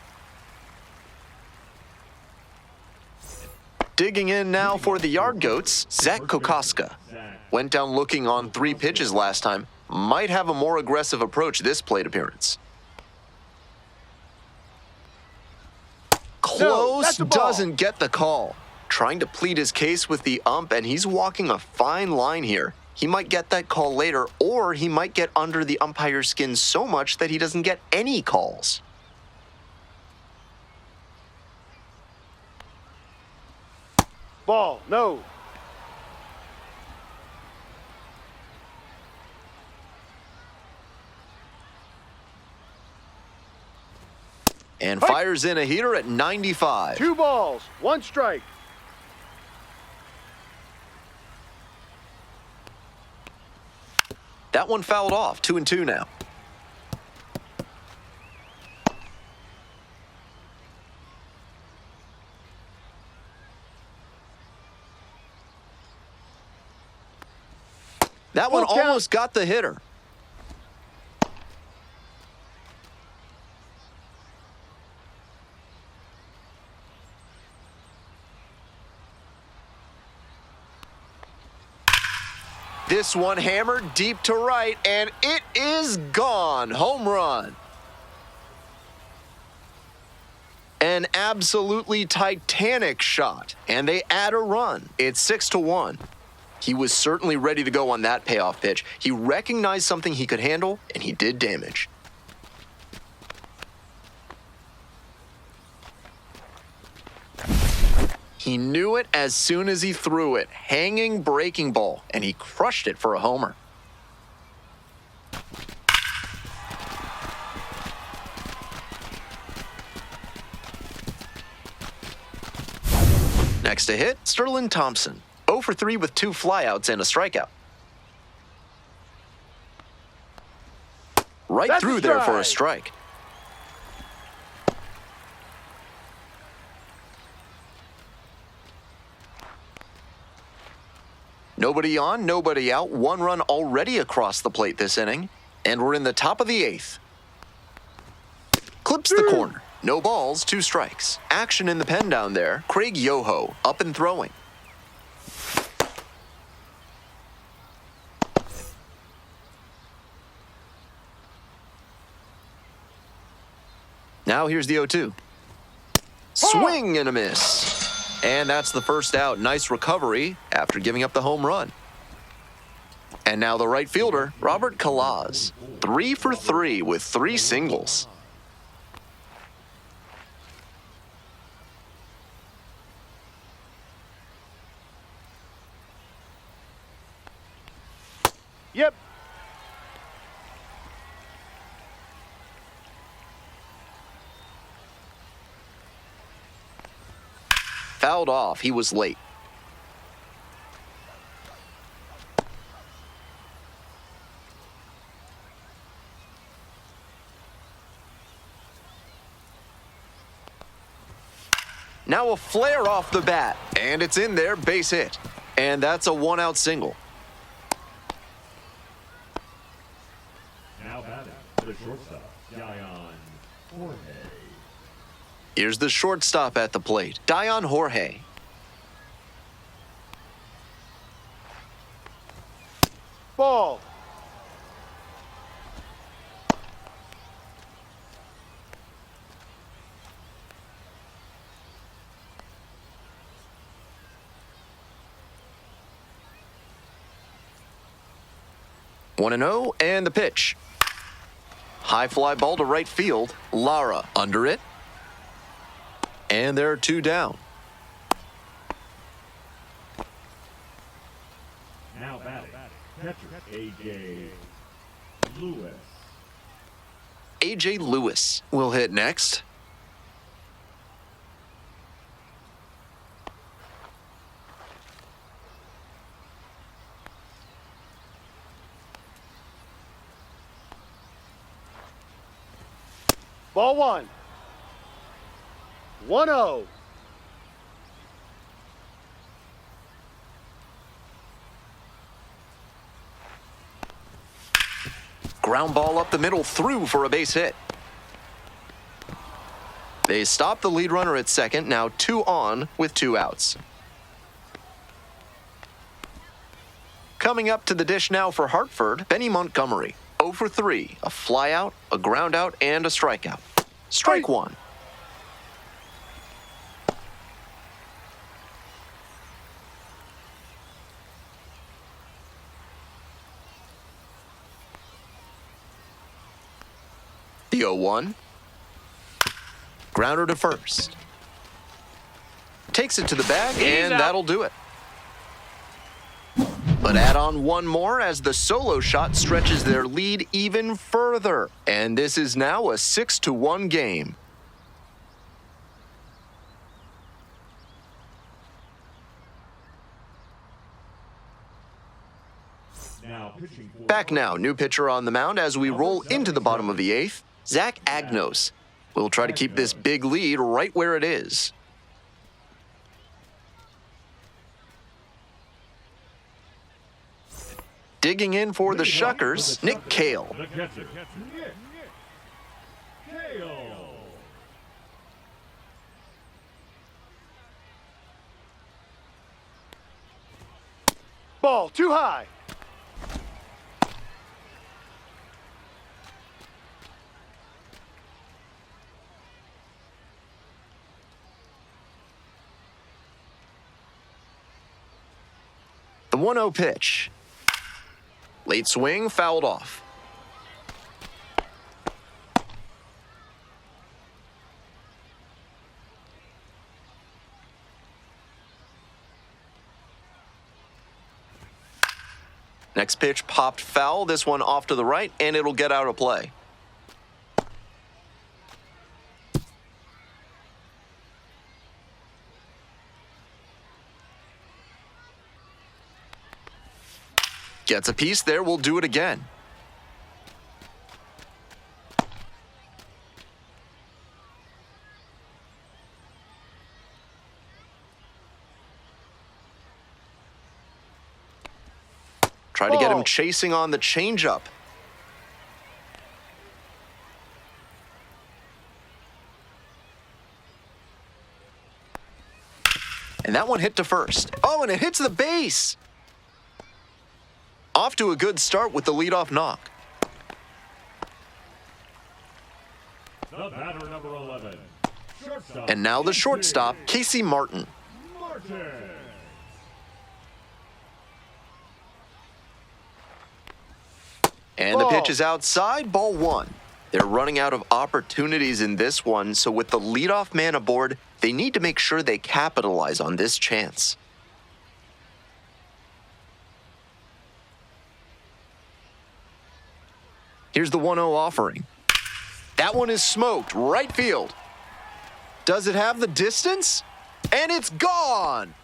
Digging in now for the Yard Goats, Zach Kokoska. Went down looking on 3 pitches last time. Might have a more aggressive approach this plate appearance. No, that's Close, a ball. doesn't get the call. Trying to plead his case with the ump, and he's walking a fine line here. He might get that call later, or he might get under the umpire's skin so much that he doesn't get any calls. Ball, no. And Right. fires in a heater at 95. 2 balls, 1 strike. That one fouled off, 2-2 now. That one Full count. almost got the hitter. This one hammered deep to right, and it is gone. Home run. An absolutely titanic shot, and they add a run. It's 6-1. He was certainly ready to go on that payoff pitch. He recognized something he could handle, and he did damage. He knew it as soon as he threw it. Hanging breaking ball, and he crushed it for a homer. Next to hit, Sterling Thompson. 0 for 3 with 2 flyouts and a strikeout. Right That's a through there for a strike. strike. Nobody on, nobody out. 1 run already across the plate this inning. And we're in the top of the 8th. Clips the corner. No balls, 2 strikes. Action in the pen down there. Craig Yoho up and throwing. Now here's the 0-2. Swing and a miss. And that's the first out. Nice recovery after giving up the home run. And now the right fielder, Robert Kalaz. 3 for 3 with 3 singles. Yep. Fouled off. He was late. Now a flare off the bat, and it's in there, base hit. And that's a 1-out single. Now batting, the shortstop, Guyon Jorge. Here's the shortstop at the plate, Dion Jorge. Ball. One and 0, and the pitch. High fly ball to right field. Lara under it. And there are 2 down. Now batting. Catcher A.J. Lewis. A.J. Lewis will hit next. Ball 1. 1-0. Ground ball up the middle, through for a base hit. They stop the lead runner at second, now 2 on with 2 outs. Coming up to the dish now for Hartford, Benny Montgomery. 0 for 3, a flyout, a ground out, and a strikeout. Strike 1. The 0-1. Grounder to first. Takes it to the bag, and that'll do it. But add on one more as the solo shot stretches their lead even further. And this is now a 6-1 game. Back now, new pitcher on the mound as we roll into the bottom of the 8th. Zach Agnos will try to keep this big lead right where it is. Digging in for the Shuckers, Nick Cale. Ball too high. The 1-0 pitch. Late swing, fouled off. Next pitch popped foul, this one off to the right, and it'll get out of play. Gets a piece there, we'll do it again. Try to get him chasing on the changeup. And that one hit to first. Oh, and it hits the base. Off to a good start with the leadoff knock. The batter, number 11. Shortstop. And now the shortstop, Casey Martin. And the pitch is outside, ball 1. They're running out of opportunities in this one, so with the leadoff man aboard, they need to make sure they capitalize on this chance. Here's the 1-0 offering. That one is smoked, right field. Does it have the distance? And it's gone!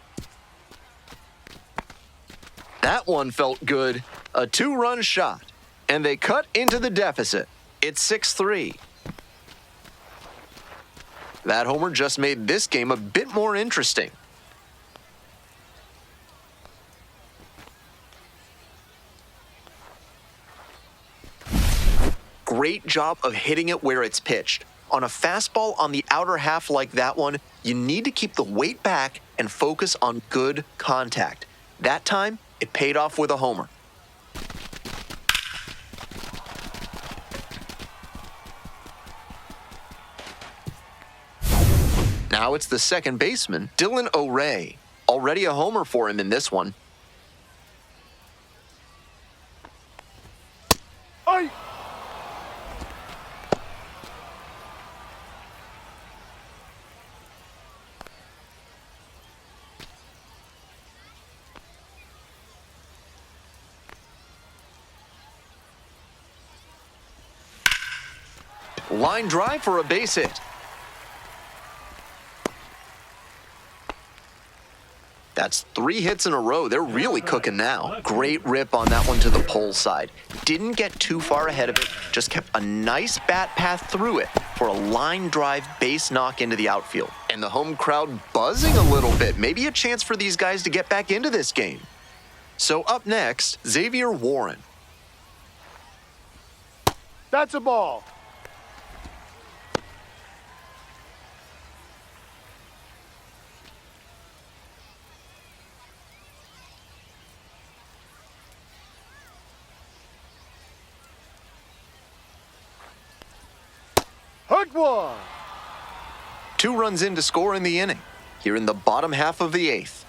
That one felt good. A 2-run shot. And they cut into the deficit. It's 6-3. That homer just made this game a bit more interesting. Great job of hitting it where it's pitched. On a fastball on the outer half like that one, you need to keep the weight back and focus on good contact. That time, it paid off with a homer. Now it's the second baseman, Dylan O'Ray. Already a homer for him in this one. Aye. Line drive for a base hit. That's 3 hits in a row. They're really cooking now. Great rip on that one to the pole side. Didn't get too far ahead of it, just kept a nice bat path through it for a line drive base knock into the outfield. And the home crowd buzzing a little bit. Maybe a chance for these guys to get back into this game. So up next, Xavier Warren. That's a ball. Hook one. 2 runs in to score in the inning. Here in the bottom half of the 8th.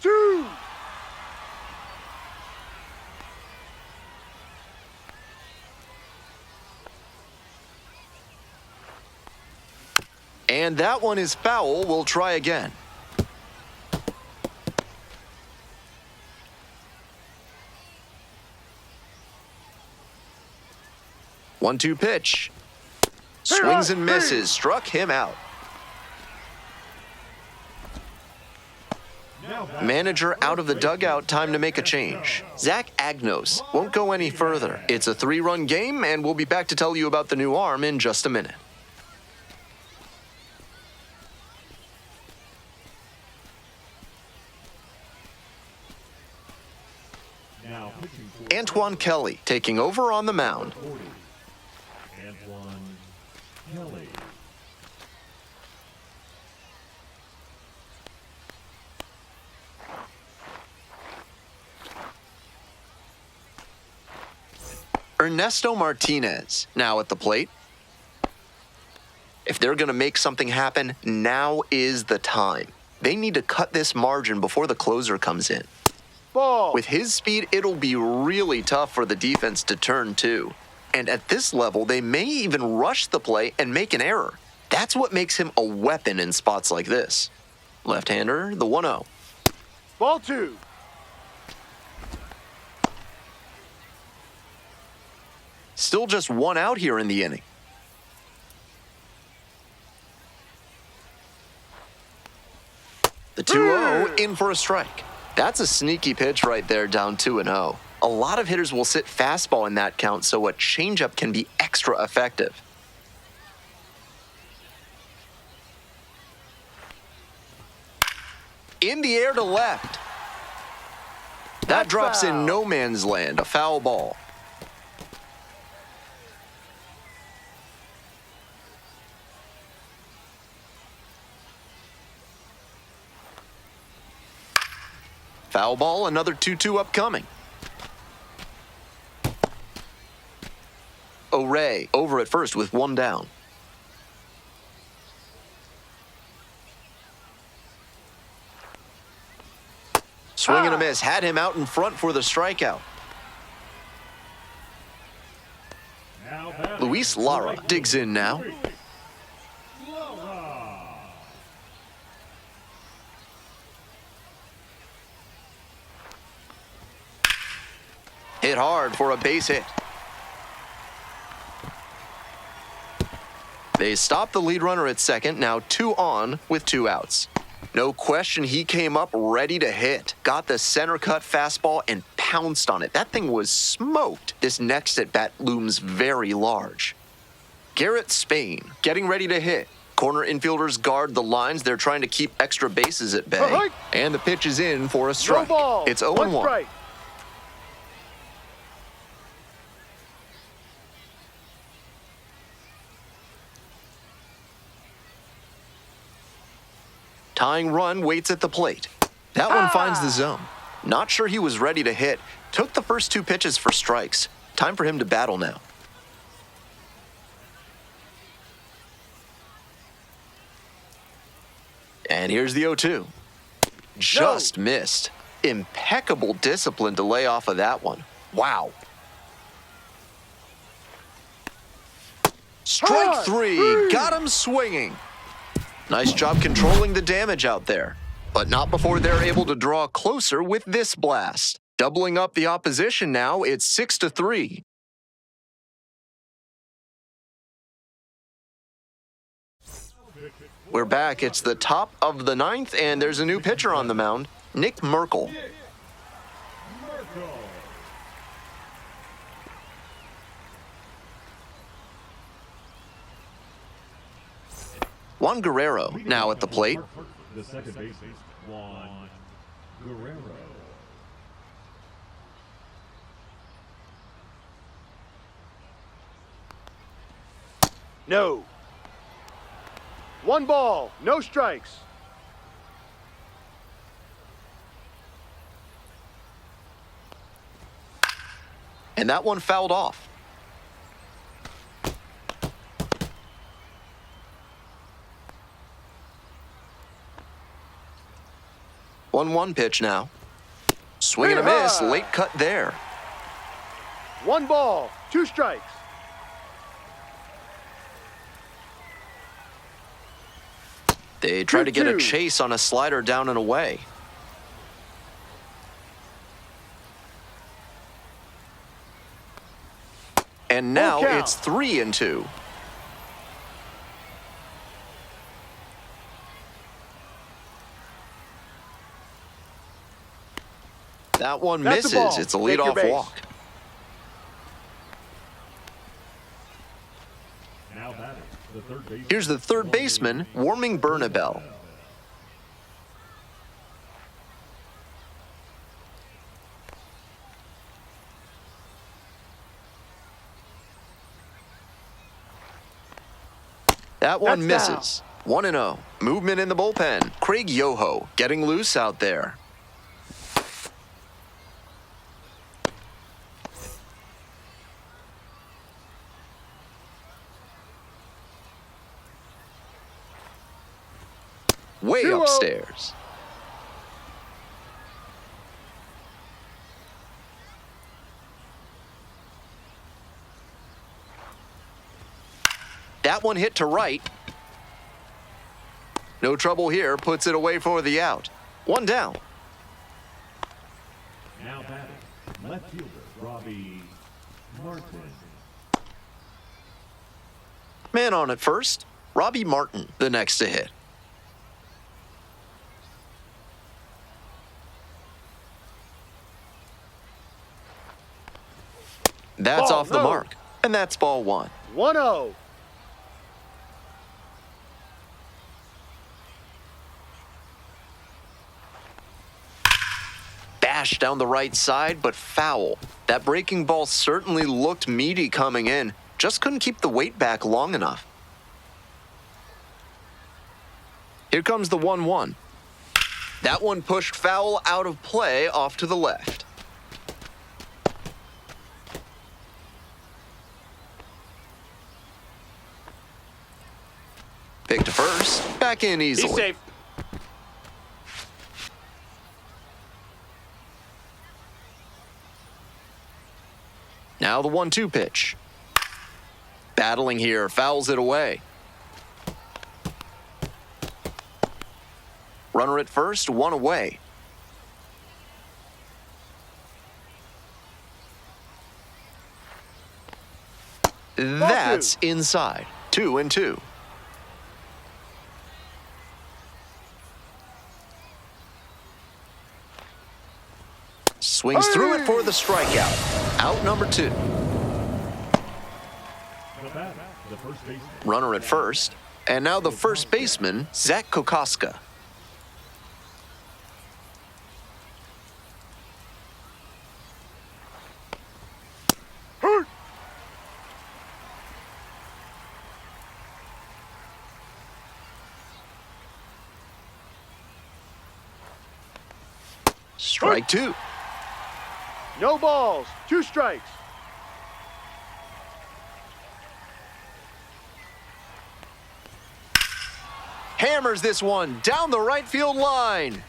2. And that one is foul. We'll try again. One-two pitch. Swings and misses. Struck him out. Manager out of the dugout. Time to make a change. Zach Agnos won't go any further. It's a 3-run game, and we'll be back to tell you about the new arm in just a minute. Antoine Kelly taking over on the mound. Antoine Kelly. Ernesto Martinez now at the plate. If they're going to make something happen, now is the time. They need to cut this margin before the closer comes in. Ball. With his speed, it'll be really tough for the defense to turn too. And at this level, they may even rush the play and make an error. That's what makes him a weapon in spots like this. Left-hander, the 1-0. Ball 2. Still just 1 out here in the inning. The 2-0 in for a strike. That's a sneaky pitch right there, down 2-0. A lot of hitters will sit fastball in that count, so a changeup can be extra effective. In the air to left. That drops in no man's land, a foul ball. Foul ball, another 2-2 upcoming. O'Ray over at first with 1 down. Swing and a miss, had him out in front for the strikeout. Luis Lara digs in now. Hit hard for a base hit. They stop the lead runner at second, now 2 on with 2 outs. No question he came up ready to hit. Got the center cut fastball and pounced on it. That thing was smoked. This next at bat looms very large. Garrett Spain getting ready to hit. Corner infielders guard the lines. They're trying to keep extra bases at bay. And the pitch is in for a strike. No ball. It's 0-1. Tying run waits at the plate. That one finds the zone. Not sure he was ready to hit. Took the first 2 pitches for strikes. Time for him to battle now. And here's the 0-2. Just missed. Impeccable discipline to lay off of that one. Wow. Strike 3. Got him swinging. Nice job controlling the damage out there. But not before they're able to draw closer with this blast. Doubling up the opposition now, it's 6-3. We're back. It's the top of the 9th, and there's a new pitcher on the mound, Nick Merkel. Juan Guerrero now at the plate. The second baseman, Juan Guerrero. No. 1 ball, no strikes. And that one fouled off. One pitch now. Swing and a miss, late cut there. 1 ball, 2 strikes. They try to get a 2-2. chase on a slider down and away. And now Full count. it's 3-2. That one That's a misses. ball. It's a Take your leadoff base. walk. Now batting, the third baseman. Here's the third baseman warming Bernabel. That one That's misses. 1-0. Movement in the bullpen. Craig Yoho getting loose out there. Way 2-0. upstairs. That one hit to right. No trouble here, puts it away for the out. 1 down. Now batting, left fielder, Robbie Martin. Man on at first. Robbie Martin, the next to hit. That's Ball, off the no. mark. And that's ball 1. 1-0. Bash down the right side, but foul. That breaking ball certainly looked meaty coming in. Just couldn't keep the weight back long enough. Here comes the 1-1. That one pushed foul out of play off to the left. Pick to first, back in easily. He's safe. Now the 1-2 pitch. Battling here, fouls it away. Runner at first, 1 away. That's inside. 2-2. Swings through it for the strikeout. Out number 2. The batter, the first baseman. Runner at first. And now the first baseman, Zach Kokoska. Strike two. No balls. 2 strikes. Hammers this one down the right field line.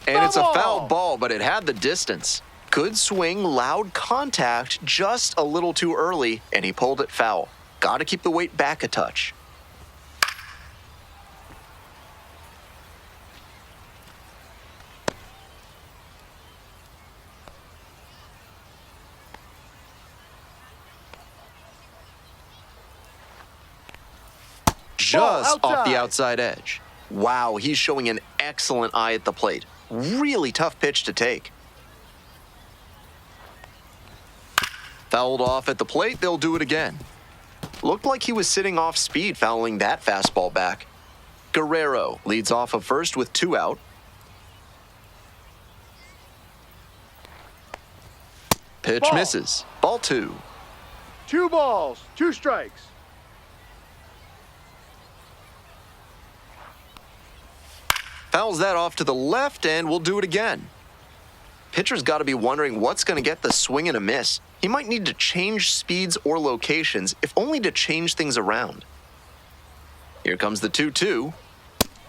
And it's a Foul foul ball. ball, but it had the distance. Good swing, loud contact, just a little too early, and he pulled it foul. Got to keep the weight back a touch. Just off the outside edge. Wow, he's showing an excellent eye at the plate. Really tough pitch to take. Fouled off at the plate, they'll do it again. Looked like he was sitting off speed fouling that fastball back. Guerrero leads off of first with 2 out. Pitch Ball. misses. Ball 2. 2 balls. 2 strikes. Fouls that off to the left, and we'll do it again. Pitcher's got to be wondering what's going to get the swing and a miss. He might need to change speeds or locations, if only to change things around. Here comes the 2-2.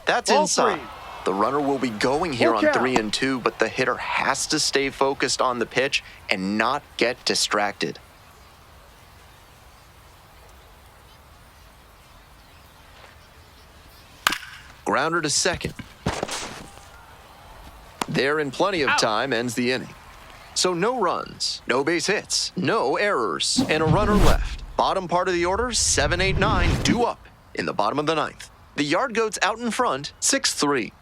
That's Ball inside. 3. The runner will be going here Full on count. 3 and 2, but the hitter has to stay focused on the pitch and not get distracted. Grounder to second. There in plenty of time, ends the inning. So no runs, no base hits, no errors, and a runner left. Bottom part of the order, 7, 8, 9, due up in the bottom of the 9th. The Yard Goats out in front, 6-3.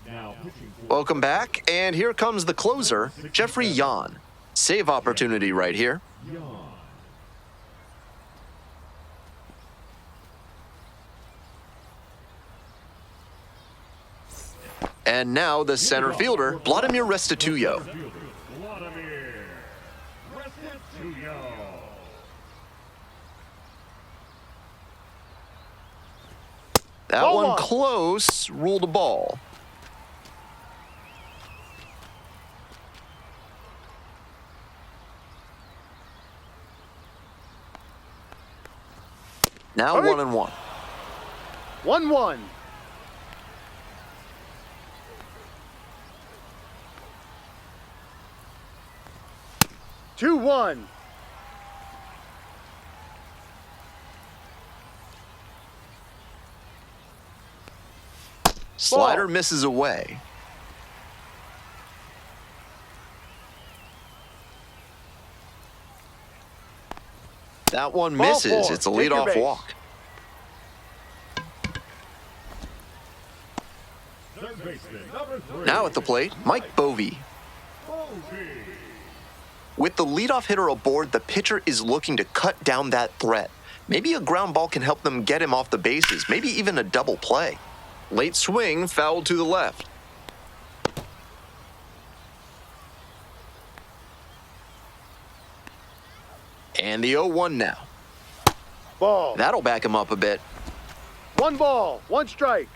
Now pitching for Welcome back, and here comes the closer, Jeffrey Yan. Save opportunity right here. Yawn. And now the center fielder, Vladimir Restituyo. Fielder, Vladimir Restituyo. That Ball one one. close, ruled a ball. Now Hurry. 1-1. 1-1. Two one. Slider misses away. That one Ball misses. 4. It's a Take your leadoff base. walk. Third baseman, number 3. Now at the plate, Mike Bovee. Bovee. With the leadoff hitter aboard, the pitcher is looking to cut down that threat. Maybe a ground ball can help them get him off the bases, maybe even a double play. Late swing, fouled to the left. And the 0-1 now. Ball. That'll back him up a bit. 1 ball. 1 strike.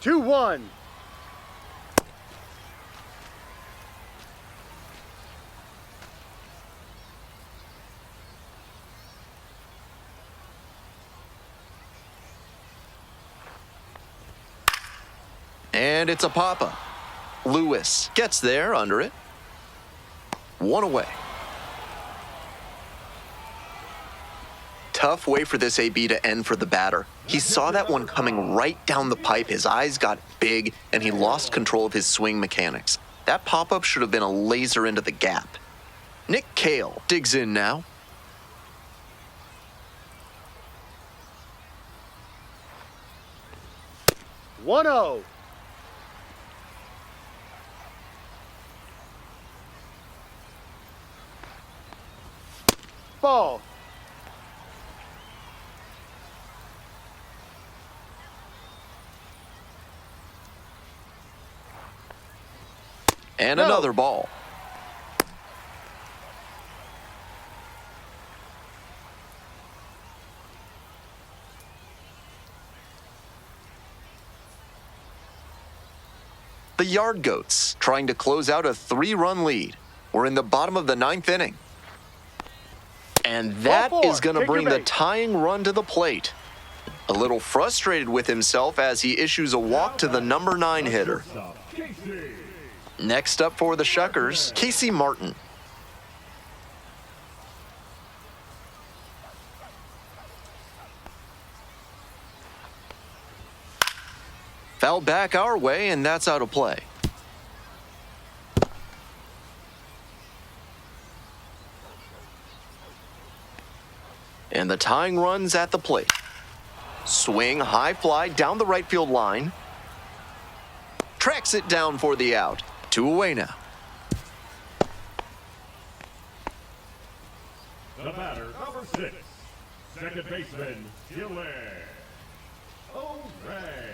Two one. And it's a pop-up. Lewis gets there under it. 1 away. Tough way for this AB to end for the batter. He saw that one coming right down the pipe. His eyes got big, and he lost control of his swing mechanics. That pop-up should have been a laser into the gap. Nick Cale digs in now. One zero. Ball. And No. another ball. The Yard Goats trying to close out a 3-run lead. We're in the bottom of the 9th inning. And that Ball 4. is going to Take your bring the base. tying run to the plate. A little frustrated with himself as he issues a walk to the number 9 hitter. Stop. Casey. Next up for the Shuckers, Casey Martin. Foul back our way, and that's out of play. And the tying run's at the plate. Swing, high fly down the right field line. Tracks it down for the out. 2 away now. The batter, number 6. Second baseman, Dylan O'Ray.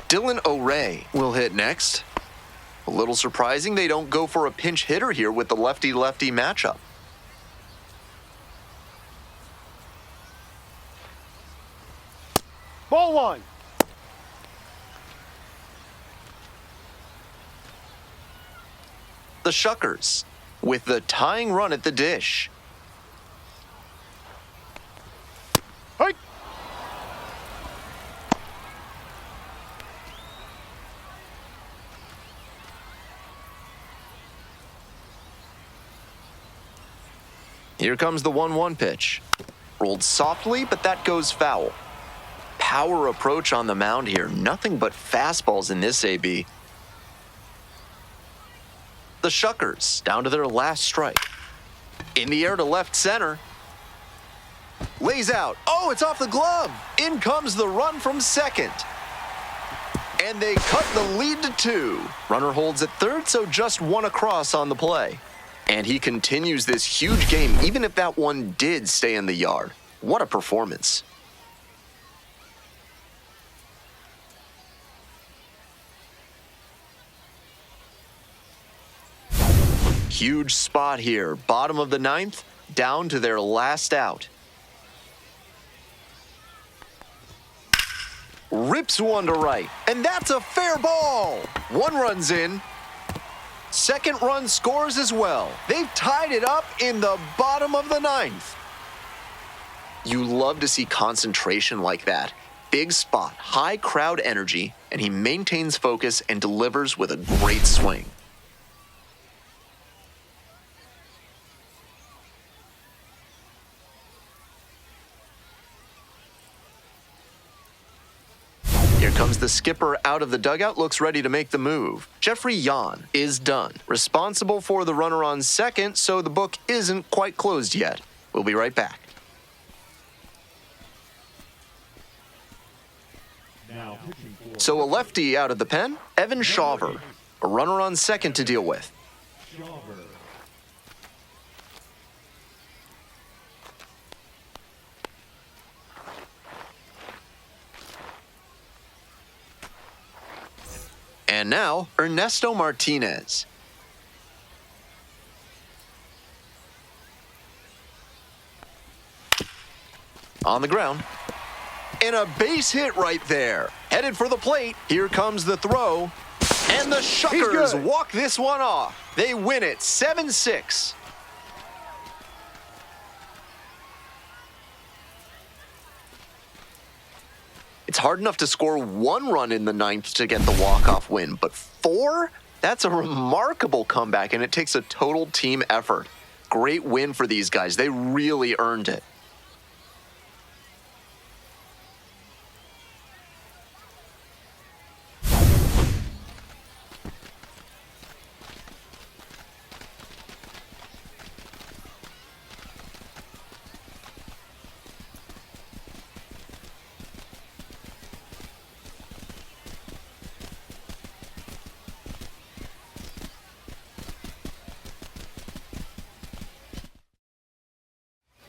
Dylan O'Ray will hit next. A little surprising they don't go for a pinch hitter here with the lefty-lefty matchup. Ball 1. The Shuckers with the tying run at the dish. Hey. Here comes the 1-1 pitch. Rolled softly, but that goes foul. Power approach on the mound here. Nothing but fastballs in this AB. The Shuckers down to their last strike. In the air to left center. Lays out. Oh, it's off the glove. In comes the run from second. And they cut the lead to 2. Runner holds at third, so just 1 across on the play. And he continues this huge game, even if that one did stay in the yard. What a performance. Huge spot here. Bottom of the 9th, down to their last out. Rips one to right, and that's a fair ball. 1 run's in. Second run scores as well. They've tied it up in the bottom of the 9th. You love to see concentration like that. Big spot, high crowd energy, and he maintains focus and delivers with a great swing. Here comes the skipper out of the dugout, looks ready to make the move. Jeffrey Yan is done. Responsible for the runner on second, so the book isn't quite closed yet. We'll be right back. Now pitching for So a lefty out of the pen, Evan Shawver. A runner on second to deal with. Shawver. And now, Ernesto Martinez. On the ground. And a base hit right there. Headed for the plate. Here comes the throw. And the Shuckers good. walk this one off. They win it 7-6. It's hard enough to score 1 run in the 9th to get the walk-off win, but 4? That's a remarkable comeback, and it takes a total team effort. Great win for these guys. They really earned it.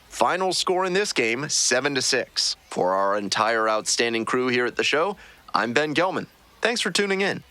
Final score in this game, 7-6. For our entire outstanding crew here at the show, I'm Ben Gelman. Thanks for tuning in.